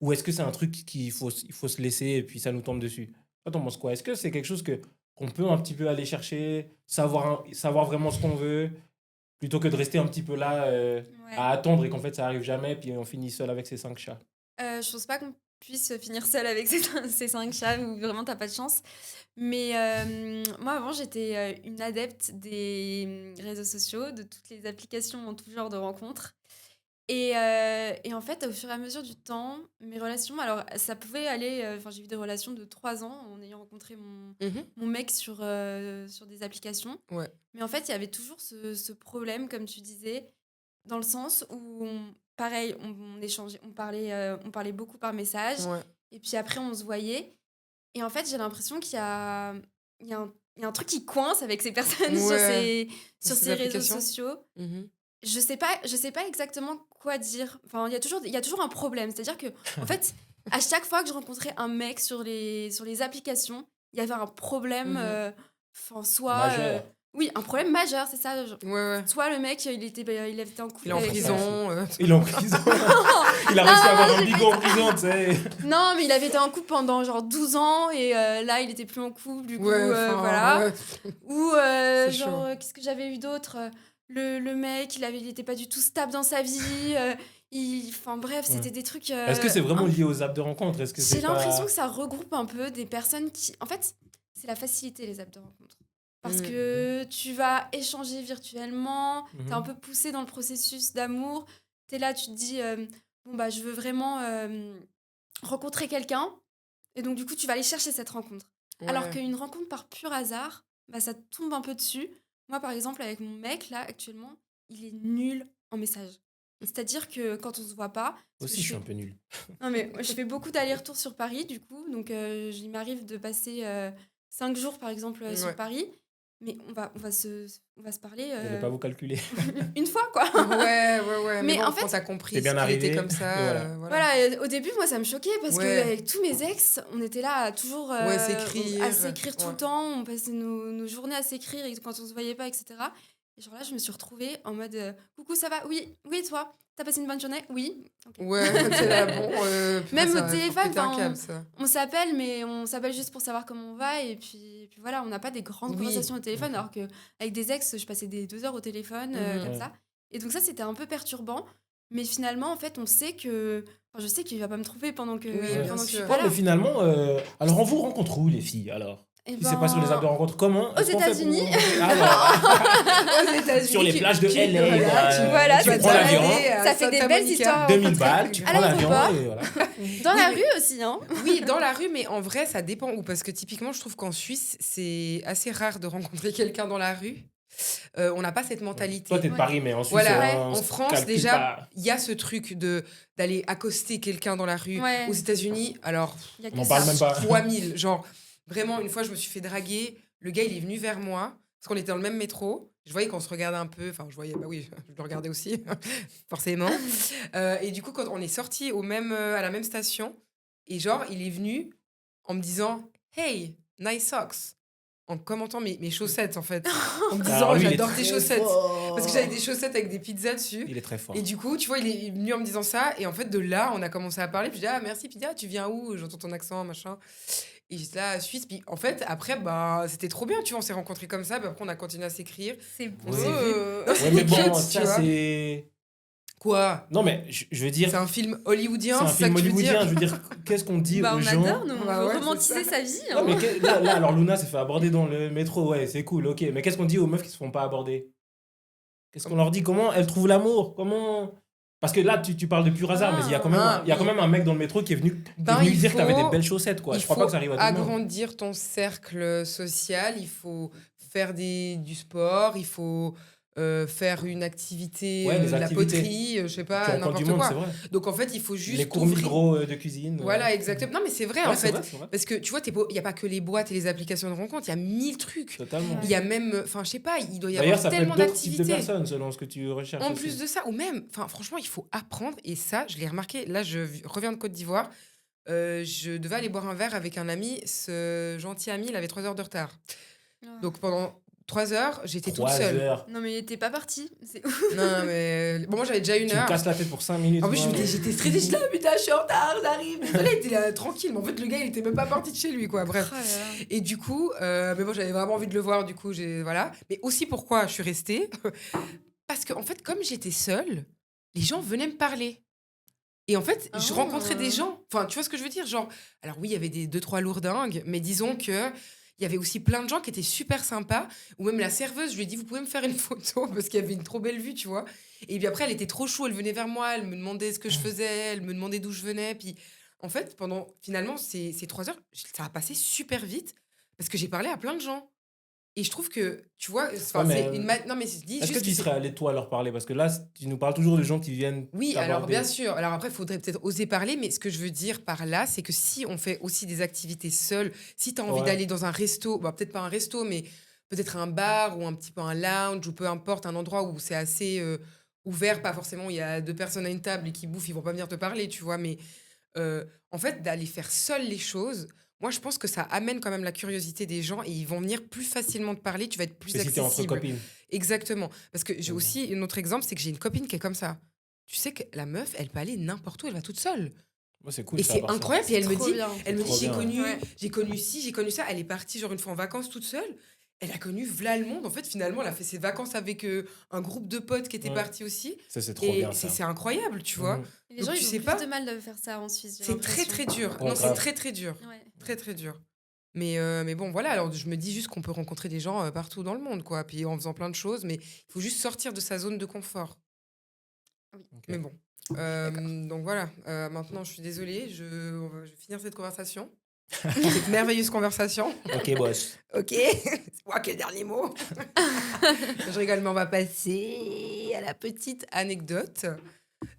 ou est-ce que c'est un truc il faut se laisser et puis ça nous tombe dessus? Toi, t'en penses quoi? Est-ce que c'est quelque chose qu'on peut un petit peu aller chercher, savoir vraiment ce qu'on veut, plutôt que de rester un petit peu là Ouais. à attendre et qu'en fait ça arrive jamais puis on finit seul avec ses 5 chats? Je pense pas qu'on puisse finir seul avec ces 5 chats où vraiment t'as pas de chance. Mais moi, avant, j'étais une adepte des réseaux sociaux, de toutes les applications en tout genre de rencontres. Et en fait, au fur et à mesure du temps, mes relations, alors ça pouvait aller, enfin j'ai eu des relations de 3 ans en ayant rencontré mon mec sur des applications. Ouais. Mais en fait, il y avait toujours ce problème, comme tu disais, dans le sens où, pareil, on échangeait, on parlait beaucoup par message. Ouais. Et puis après, on se voyait. Et en fait, j'ai l'impression il y a un truc qui coince avec ces personnes Ouais. sur Ces ces réseaux applications. sociaux. Mhm. Je sais pas exactement quoi dire. Enfin, il y a toujours un problème. C'est-à-dire que, en fait, à chaque fois que je rencontrais un mec sur les applications, il y avait un problème. Mhm. Enfin, soit. Majeur. Oui, un problème majeur, c'est ça. Ouais, ouais. Soit le mec, il était en couple Il est en avec. prison. Il est en prison. Il a réussi à avoir un bigot en prison, tu sais. Non, mais il avait été en couple pendant genre 12 ans et là, il était plus en couple, du coup, Ouais, enfin, voilà. ouais. Ou C'est genre, chaud. qu'est-ce que j'avais eu d'autre le mec, il était pas du tout stable dans sa vie. Enfin bref, Ouais. c'était des trucs. Est-ce que c'est vraiment lié aux apps de rencontre? Est-ce que J'ai c'est l'impression pas... que ça regroupe un peu des personnes qui. En fait, c'est la facilité, les apps de rencontre. Parce Mm. que tu vas échanger virtuellement, Mhm. t'es un peu poussé dans le processus d'amour. T'es là, tu te dis, bon, bah, je veux vraiment rencontrer quelqu'un. Et donc, du coup, tu vas aller chercher cette rencontre. Alors Ouais. qu'une rencontre par pur hasard, bah, ça te tombe un peu dessus. Moi, par exemple, avec mon mec, là, actuellement, il est nul en message. C'est-à-dire que quand on se voit pas... parce que Aussi, je suis un peu nul. Non, mais je fais beaucoup d'allers-retours sur Paris, du coup. Donc, il m'arrive de passer 5 jours, par exemple, Ouais. sur Paris. Mais on va se parler Vous n'allez pas vous calculer. une fois, quoi. Ouais. Mais Mais bon, en fait, quand t'as compris t'es bien qu'il était arrivé, comme ça, et voilà. voilà. Voilà, au début, moi, ça me choquait parce Ouais. qu'avec tous mes ex, on était là à toujours Ouais, s'écrire. tout Ouais. le temps. On passait nos journées à s'écrire et quand on se voyait pas, etc. Et genre là, je me suis retrouvée en mode coucou, ça va? Oui, oui, et toi? T'as passé une bonne journée? Oui. Ok. Ouais, t'es là, bon. Même ça, au faut téléphone, péter un enfin, câble, ça. On s'appelle, mais on s'appelle juste pour savoir comment on va. Et puis voilà, on n'a pas des grandes Oui. conversations au téléphone. Alors qu'avec des ex, je passais des 2 heures au téléphone, Mhm. comme Ouais. ça. Et donc ça, c'était un peu perturbant. Mais finalement, en fait, on sait que... Enfin, je sais qu'il va pas me trouver pendant que, Oui, pendant bien que je suis sûr. pas Ouais, là. mais finalement, alors on vous rencontre où, les filles, alors? Eh Si c'est pas sur les apps de rencontre, comment? aux est-ce qu'on fait pour États-Unis. vous rencontrer? Ah, Aux États-Unis, sur les plages de tu- LA, Voilà, tu c'est prends ça. l'avion, Ça fait des belles histoires. 2000 balles, tu À prends l'avion l'aéroport. et voilà. Dans la Oui, rue aussi, hein. Oui, dans la rue, mais en vrai, ça dépend où. Parce que typiquement, je trouve qu'en Suisse, c'est assez rare de rencontrer quelqu'un dans la rue. On n'a pas cette mentalité. Toi, t'es de Ouais. Paris, mais en Suisse, Voilà, on en se France, calcule déjà, pas. il y a ce truc d'aller accoster quelqu'un dans la rue. Ouais. Aux États-Unis, alors, Il y a On en que parle ça. même pas. fois 1000. Genre, vraiment, une fois, je me suis fait draguer. Le gars, il est venu vers moi. parce qu'on était dans le même métro. Je voyais qu'on se regardait un peu. Enfin, je voyais, bah oui, je le regardais aussi, forcément. Et du coup, quand on est sortis à la même station, et genre, il est venu en me disant Hey, nice socks. En commentant mes chaussettes, en fait. En me Alors disant lui, il est J'adore tes très chaussettes. Parce que j'avais fort. des chaussettes avec des pizzas dessus. Il est très fort. Et du coup, tu vois, il est venu en me disant ça. Et en fait, de là, on a commencé à parler. Puis je dis Ah, merci, puis tu viens où? J'entends ton accent, machin. Et j'étais là, Suisse. Puis en fait, après, bah, c'était trop bien, tu vois. On s'est rencontrés comme ça. Puis après, on a continué à s'écrire. C'est On beau. s'est vu. Non, Ouais, c'était mais bon, cute, tu ça, vois. c'est... Quoi? Non, mais je veux dire, C'est un film hollywoodien, c'est un c'est ça film que tu veux dire? hollywoodien. Je veux dire, qu'est-ce qu'on dit Bah, aux on gens? adore, nous, on Bah veut ouais, c'est romantiser ça. sa vie. Non, Hein. mais là, alors Luna s'est fait aborder dans le métro, ouais, c'est cool, ok. Mais qu'est-ce qu'on dit aux meufs qui se font pas aborder? Qu'est-ce qu'on leur dit? Comment elles trouvent l'amour? Comment... Parce que là, tu parles de pur hasard, mais il y a quand même, Ah, il y a quand oui. même un mec dans le métro qui est venu Ben, lui il dire que t'avais des faut- belles chaussettes, quoi. Il Je crois faut pas que ça arrive à tout le monde. agrandir ton cercle social, il faut faire du sport, il faut faire une activité, Ouais, des de la activités. poterie, je sais Tu pas, rencontres du n'importe monde, c'est quoi. vrai. Donc en fait, il faut juste Les cours ouvrir. micro de cuisine. Voilà, exactement. Non, mais c'est vrai, Ouais, en c'est fait. vrai, c'est vrai. Parce que tu vois, il n'y a pas que les boîtes et les applications de rencontres, il y a 1000 trucs. Totalement. Il y a même, enfin, je sais pas, il doit y D'ailleurs, avoir ça peut être tellement d'autres types de d'activités. personnes selon ce que tu recherches En aussi. plus de ça, ou même, enfin, franchement, il faut apprendre. Et ça, je l'ai remarqué. Là, reviens de Côte d'Ivoire. Je devais aller boire un verre avec un ami. Ce gentil ami, il avait 3 heures de retard. Donc pendant 3 heures, j'étais toute 3 seule. heures. Non, mais t'es pas parti. C'est ouf. Non, mais bon, moi j'avais déjà une Tu me heure. casses la tête pour 5 minutes. En plus, moi. j'étais stressée. Je dis là, putain, je suis en retard, j'arrive. Désolée, il était là tranquille. Mais en fait, le gars, il était même pas parti de chez lui, quoi. Bref. Oh là là. Et du coup, mais bon, j'avais vraiment envie de le voir. Du coup, voilà. Mais aussi, pourquoi je suis restée? Parce que, en fait, comme j'étais seule, les gens venaient me parler. Et en fait, je Ah. rencontrais des gens. Enfin, tu vois ce que je veux dire? Genre, alors oui, il y avait des 2-3 lourdingues, mais disons que il y avait aussi plein de gens qui étaient super sympas. Ou même la serveuse, je lui ai dit, vous pouvez me faire une photo parce qu'il y avait une trop belle vue, tu vois. Et puis après, elle était trop chou, elle venait vers moi, elle me demandait ce que je faisais, elle me demandait d'où je venais. Puis en fait, finalement, ces 3 heures, ça a passé super vite parce que j'ai parlé à plein de gens. Et je trouve que, tu vois, enfin, Ouais, mais, c'est une non, mais je dis Est-ce que juste tu serais allé, toi, leur parler? Parce que là, tu nous parles toujours de gens qui viennent. Oui, t'aborder. alors bien sûr. Alors après, il faudrait peut-être oser parler, mais ce que je veux dire par là, c'est que si on fait aussi des activités seules, si tu as envie Ouais. d'aller dans un resto, bah, peut-être pas un resto, mais peut-être un bar ou un petit peu un lounge ou peu importe, un endroit où c'est assez ouvert, pas forcément, il y a 2 personnes à une table et qui bouffent, ils vont pas venir te parler, tu vois, mais en fait, d'aller faire seul les choses, moi, je pense que ça amène quand même la curiosité des gens et ils vont venir plus facilement te parler, tu vas être plus Que si t'es entre accessible. copines. Exactement. Parce que j'ai Mhm. aussi un autre exemple, c'est que j'ai une copine qui est comme ça. Tu sais que la meuf, elle peut aller n'importe où, elle va toute seule. Moi, c'est cool. Et ça, c'est à part ça. incroyable. Puis elle me Trop dit, bien. Trop j'ai bien. connu, Ouais. j'ai connu ci, j'ai connu ça. Elle est partie genre une fois en vacances toute seule. Elle a connu v'là le monde. En fait, finalement, elle a fait ses vacances avec un groupe de potes qui étaient Ouais. partis aussi. Ça, c'est trop Et bien, ça. c'est incroyable, tu vois. Mhm. Et les Donc, gens, tu ils sais ont pas. plus de mal de faire ça en Suisse. j'ai C'est très, l'impression. très dur. Ouais, Non, c'est grave. très, très dur. Ouais. Très, très dur. Mais bon, voilà. Alors, je me dis juste qu'on peut rencontrer des gens partout dans le monde, quoi. Puis en faisant plein de choses. Mais il faut juste sortir de sa zone de confort. Ok. Mais bon. Donc voilà. Maintenant, je suis désolée. Je vais finir cette conversation. Cette merveilleuse conversation. Ok, boss. Ok. C'est moi qui ai le dernier mot. Je rigole, mais on va passer à la petite anecdote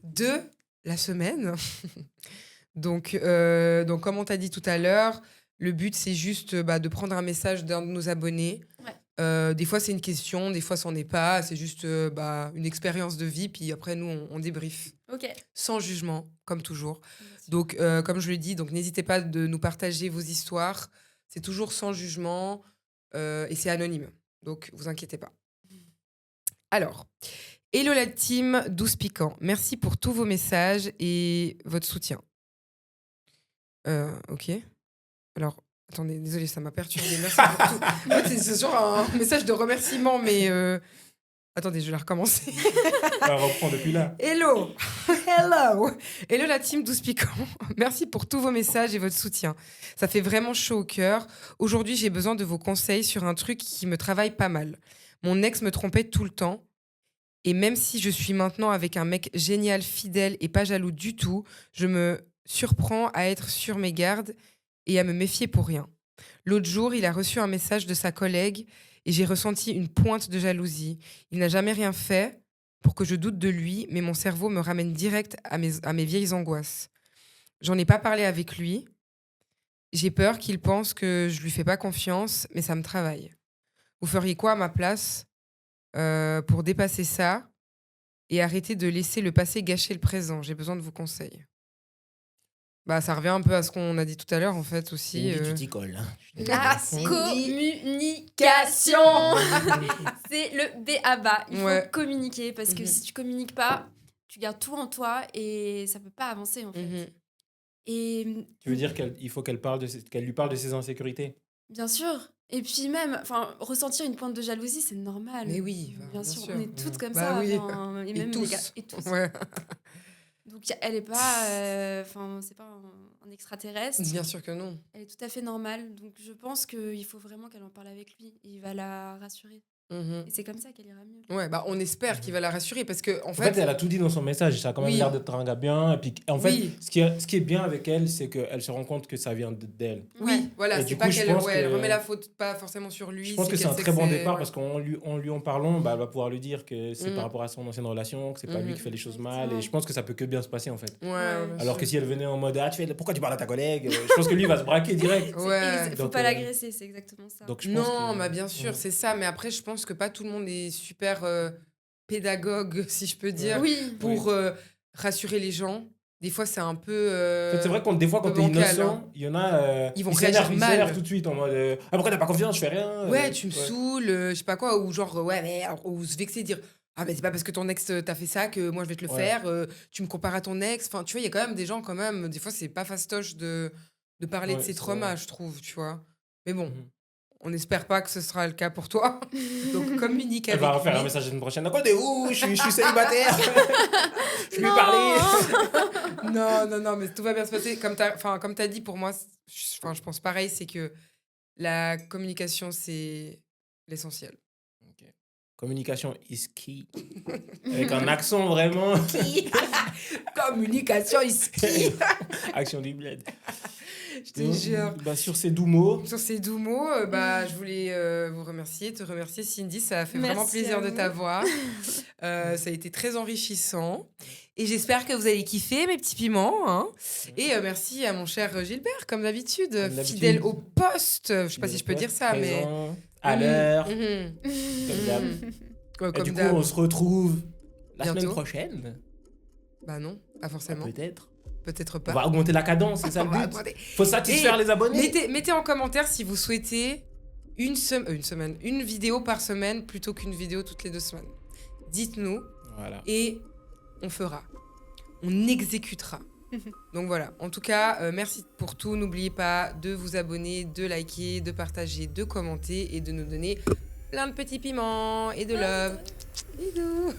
de la semaine. Donc comme on t'a dit tout à l'heure, le but, c'est juste de prendre un message d'un de nos abonnés. Ouais. Des fois, c'est une question, des fois, c'en est pas. C'est juste une expérience de vie. Puis après, nous, on débrief. Ok. Sans jugement, comme toujours. Donc, comme je le dis, donc n'hésitez pas de nous partager vos histoires. C'est toujours sans jugement et c'est anonyme. Donc, vous inquiétez pas. Alors, hello la team 12 piquants. Merci pour tous vos messages et votre soutien. Ok. Alors, attendez, désolé, ça m'a perturbé. Merci pour tout. En fait, c'est genre un message de remerciement, mais attendez, je vais la recommencer. On reprend depuis là. Hello. Hello. Hello la team 12 piquants. Merci pour tous vos messages et votre soutien. Ça fait vraiment chaud au cœur. Aujourd'hui, j'ai besoin de vos conseils sur un truc qui me travaille pas mal. Mon ex me trompait tout le temps. Et même si je suis maintenant avec un mec génial, fidèle et pas jaloux du tout, je me surprends à être sur mes gardes et à me méfier pour rien. L'autre jour, il a reçu un message de sa collègue et j'ai ressenti une pointe de jalousie. Il n'a jamais rien fait pour que je doute de lui, mais mon cerveau me ramène direct à mes vieilles angoisses. J'en ai pas parlé avec lui. J'ai peur qu'il pense que je lui fais pas confiance, mais ça me travaille. Vous feriez quoi à ma place pour dépasser ça et arrêter de laisser le passé gâcher le présent? J'ai besoin de vos conseils. Bah, ça revient un peu à ce qu'on a dit tout à l'heure, en fait, aussi. Cindy, tu t'y colles. Hein. La communication. C'est le B.A.-ba. Il faut Ouais. communiquer parce que Mhm. si tu communiques pas, tu gardes tout en toi et ça peut pas avancer en fait. Mhm. Et Tu veux dire qu'il faut qu'elle lui parle de ses insécurités? bien sûr. Et puis même, enfin, ressentir une pointe de jalousie, c'est normal. Mais oui, bah, bien bien sûr, sûr. on est toutes comme Bah ça. oui. enfin, et Et même les tous. gars, et tous. Ouais. Donc elle est pas, enfin, c'est pas un extraterrestre. Bien sûr que non. Elle est tout à fait normale. Donc je pense qu'il faut vraiment qu'elle en parle avec lui. Il va la rassurer. Mhm. Et c'est comme ça qu'elle ira mieux. Ouais, bah on espère qu'il va la rassurer parce que en En fait, elle a tout dit dans son message. Ça a quand même Oui. l'air d'être un gars bien. Et puis, en fait, Oui. ce qui est bien avec elle, c'est qu'elle se rend compte que ça vient d'elle. oui, Ouais. voilà, Et c'est du pas coup, je qu'elle pense elle que- remet la faute pas forcément sur lui. Je pense que c'est qu'elle un sait très bon c'est- départ ouais. parce qu'en lui en parlant, bah, elle va pouvoir lui dire que c'est Mhm. par rapport à son ancienne relation, que c'est pas lui Mhm. qui fait les choses mal. Effectivement. Et je pense que ça peut que bien se passer en fait. Ouais, Ouais. bien Alors sûr. que si elle venait en mode pourquoi tu parles à ta collègue, je pense que lui il va se braquer direct. Ouais. Il faut Donc, pas l'agresser, c'est exactement ça. Donc je pense Non, que- bah bien sûr, ouais. c'est ça. Mais après, je pense que pas tout le monde est super pédagogue, si je peux dire, Oui. pour rassurer les gens. Des fois, c'est un peu. En fait, c'est vrai que des fois, quand peu t'es bancal, innocent, hein. il y en a. Ils vont s'énervent, réagir ils mal. s'énervent tout de suite en mode pourquoi t'as pas confiance, je fais rien. Ouais, tu me saoules, je sais pas quoi, ou genre, ouais, mais. Ou se vexer, dire. Ah, mais c'est pas parce que ton ex t'a fait ça que moi je vais te le Ouais. faire, tu me compares à ton ex. Enfin, tu vois, il y a quand même des gens, quand même, des fois, c'est pas fastoche de parler de Ouais, ses c'est traumas, vrai. je trouve, tu vois. Mais bon, Mhm. on n'espère pas que ce sera le cas pour toi. Donc, communique Elle avec va refaire un lui. message la semaine prochaine. Quoi, t'es où? Je suis célibataire. Je lui ai Non. parlé. Non, mais tout va bien se passer. Comme t'as dit, pour moi, je pense pareil, c'est que la communication, c'est l'essentiel. Communication is key. Avec un accent vraiment. Communication ici. Action du bled. Je te jure. Bah, sur ces doux mots. Sur ces doux mots, je voulais vous remercier, te remercier Cindy, ça a fait vraiment Merci plaisir à de vous. t'avoir. Ça a été très enrichissant. Et j'espère que vous allez kiffer mes petits piments. Hein. Et merci à mon cher Gilbert, comme d'habitude, d'habitude. fidèle au poste. Je sais pas si je peux dire ça, mais... Présent, à l'heure. Mhm. Comme d'hab. Mhm. Ouais, Et comme du coup, d'hab. on se retrouve la Bientôt. semaine prochaine. Bah non, pas forcément. Peut-être. Peut-être On pas. va augmenter la cadence, c'est ça le On va but. augmenter. Faut satisfaire Et les abonnés. Mettez en commentaire si vous souhaitez une vidéo par semaine plutôt qu'une vidéo toutes les 2 semaines. Dites-nous Voilà. et on fera. On exécutera. Donc voilà. En tout cas, merci pour tout. N'oubliez pas de vous abonner, de liker, de partager, de commenter et de nous donner plein de petits piments et de love. Bisous.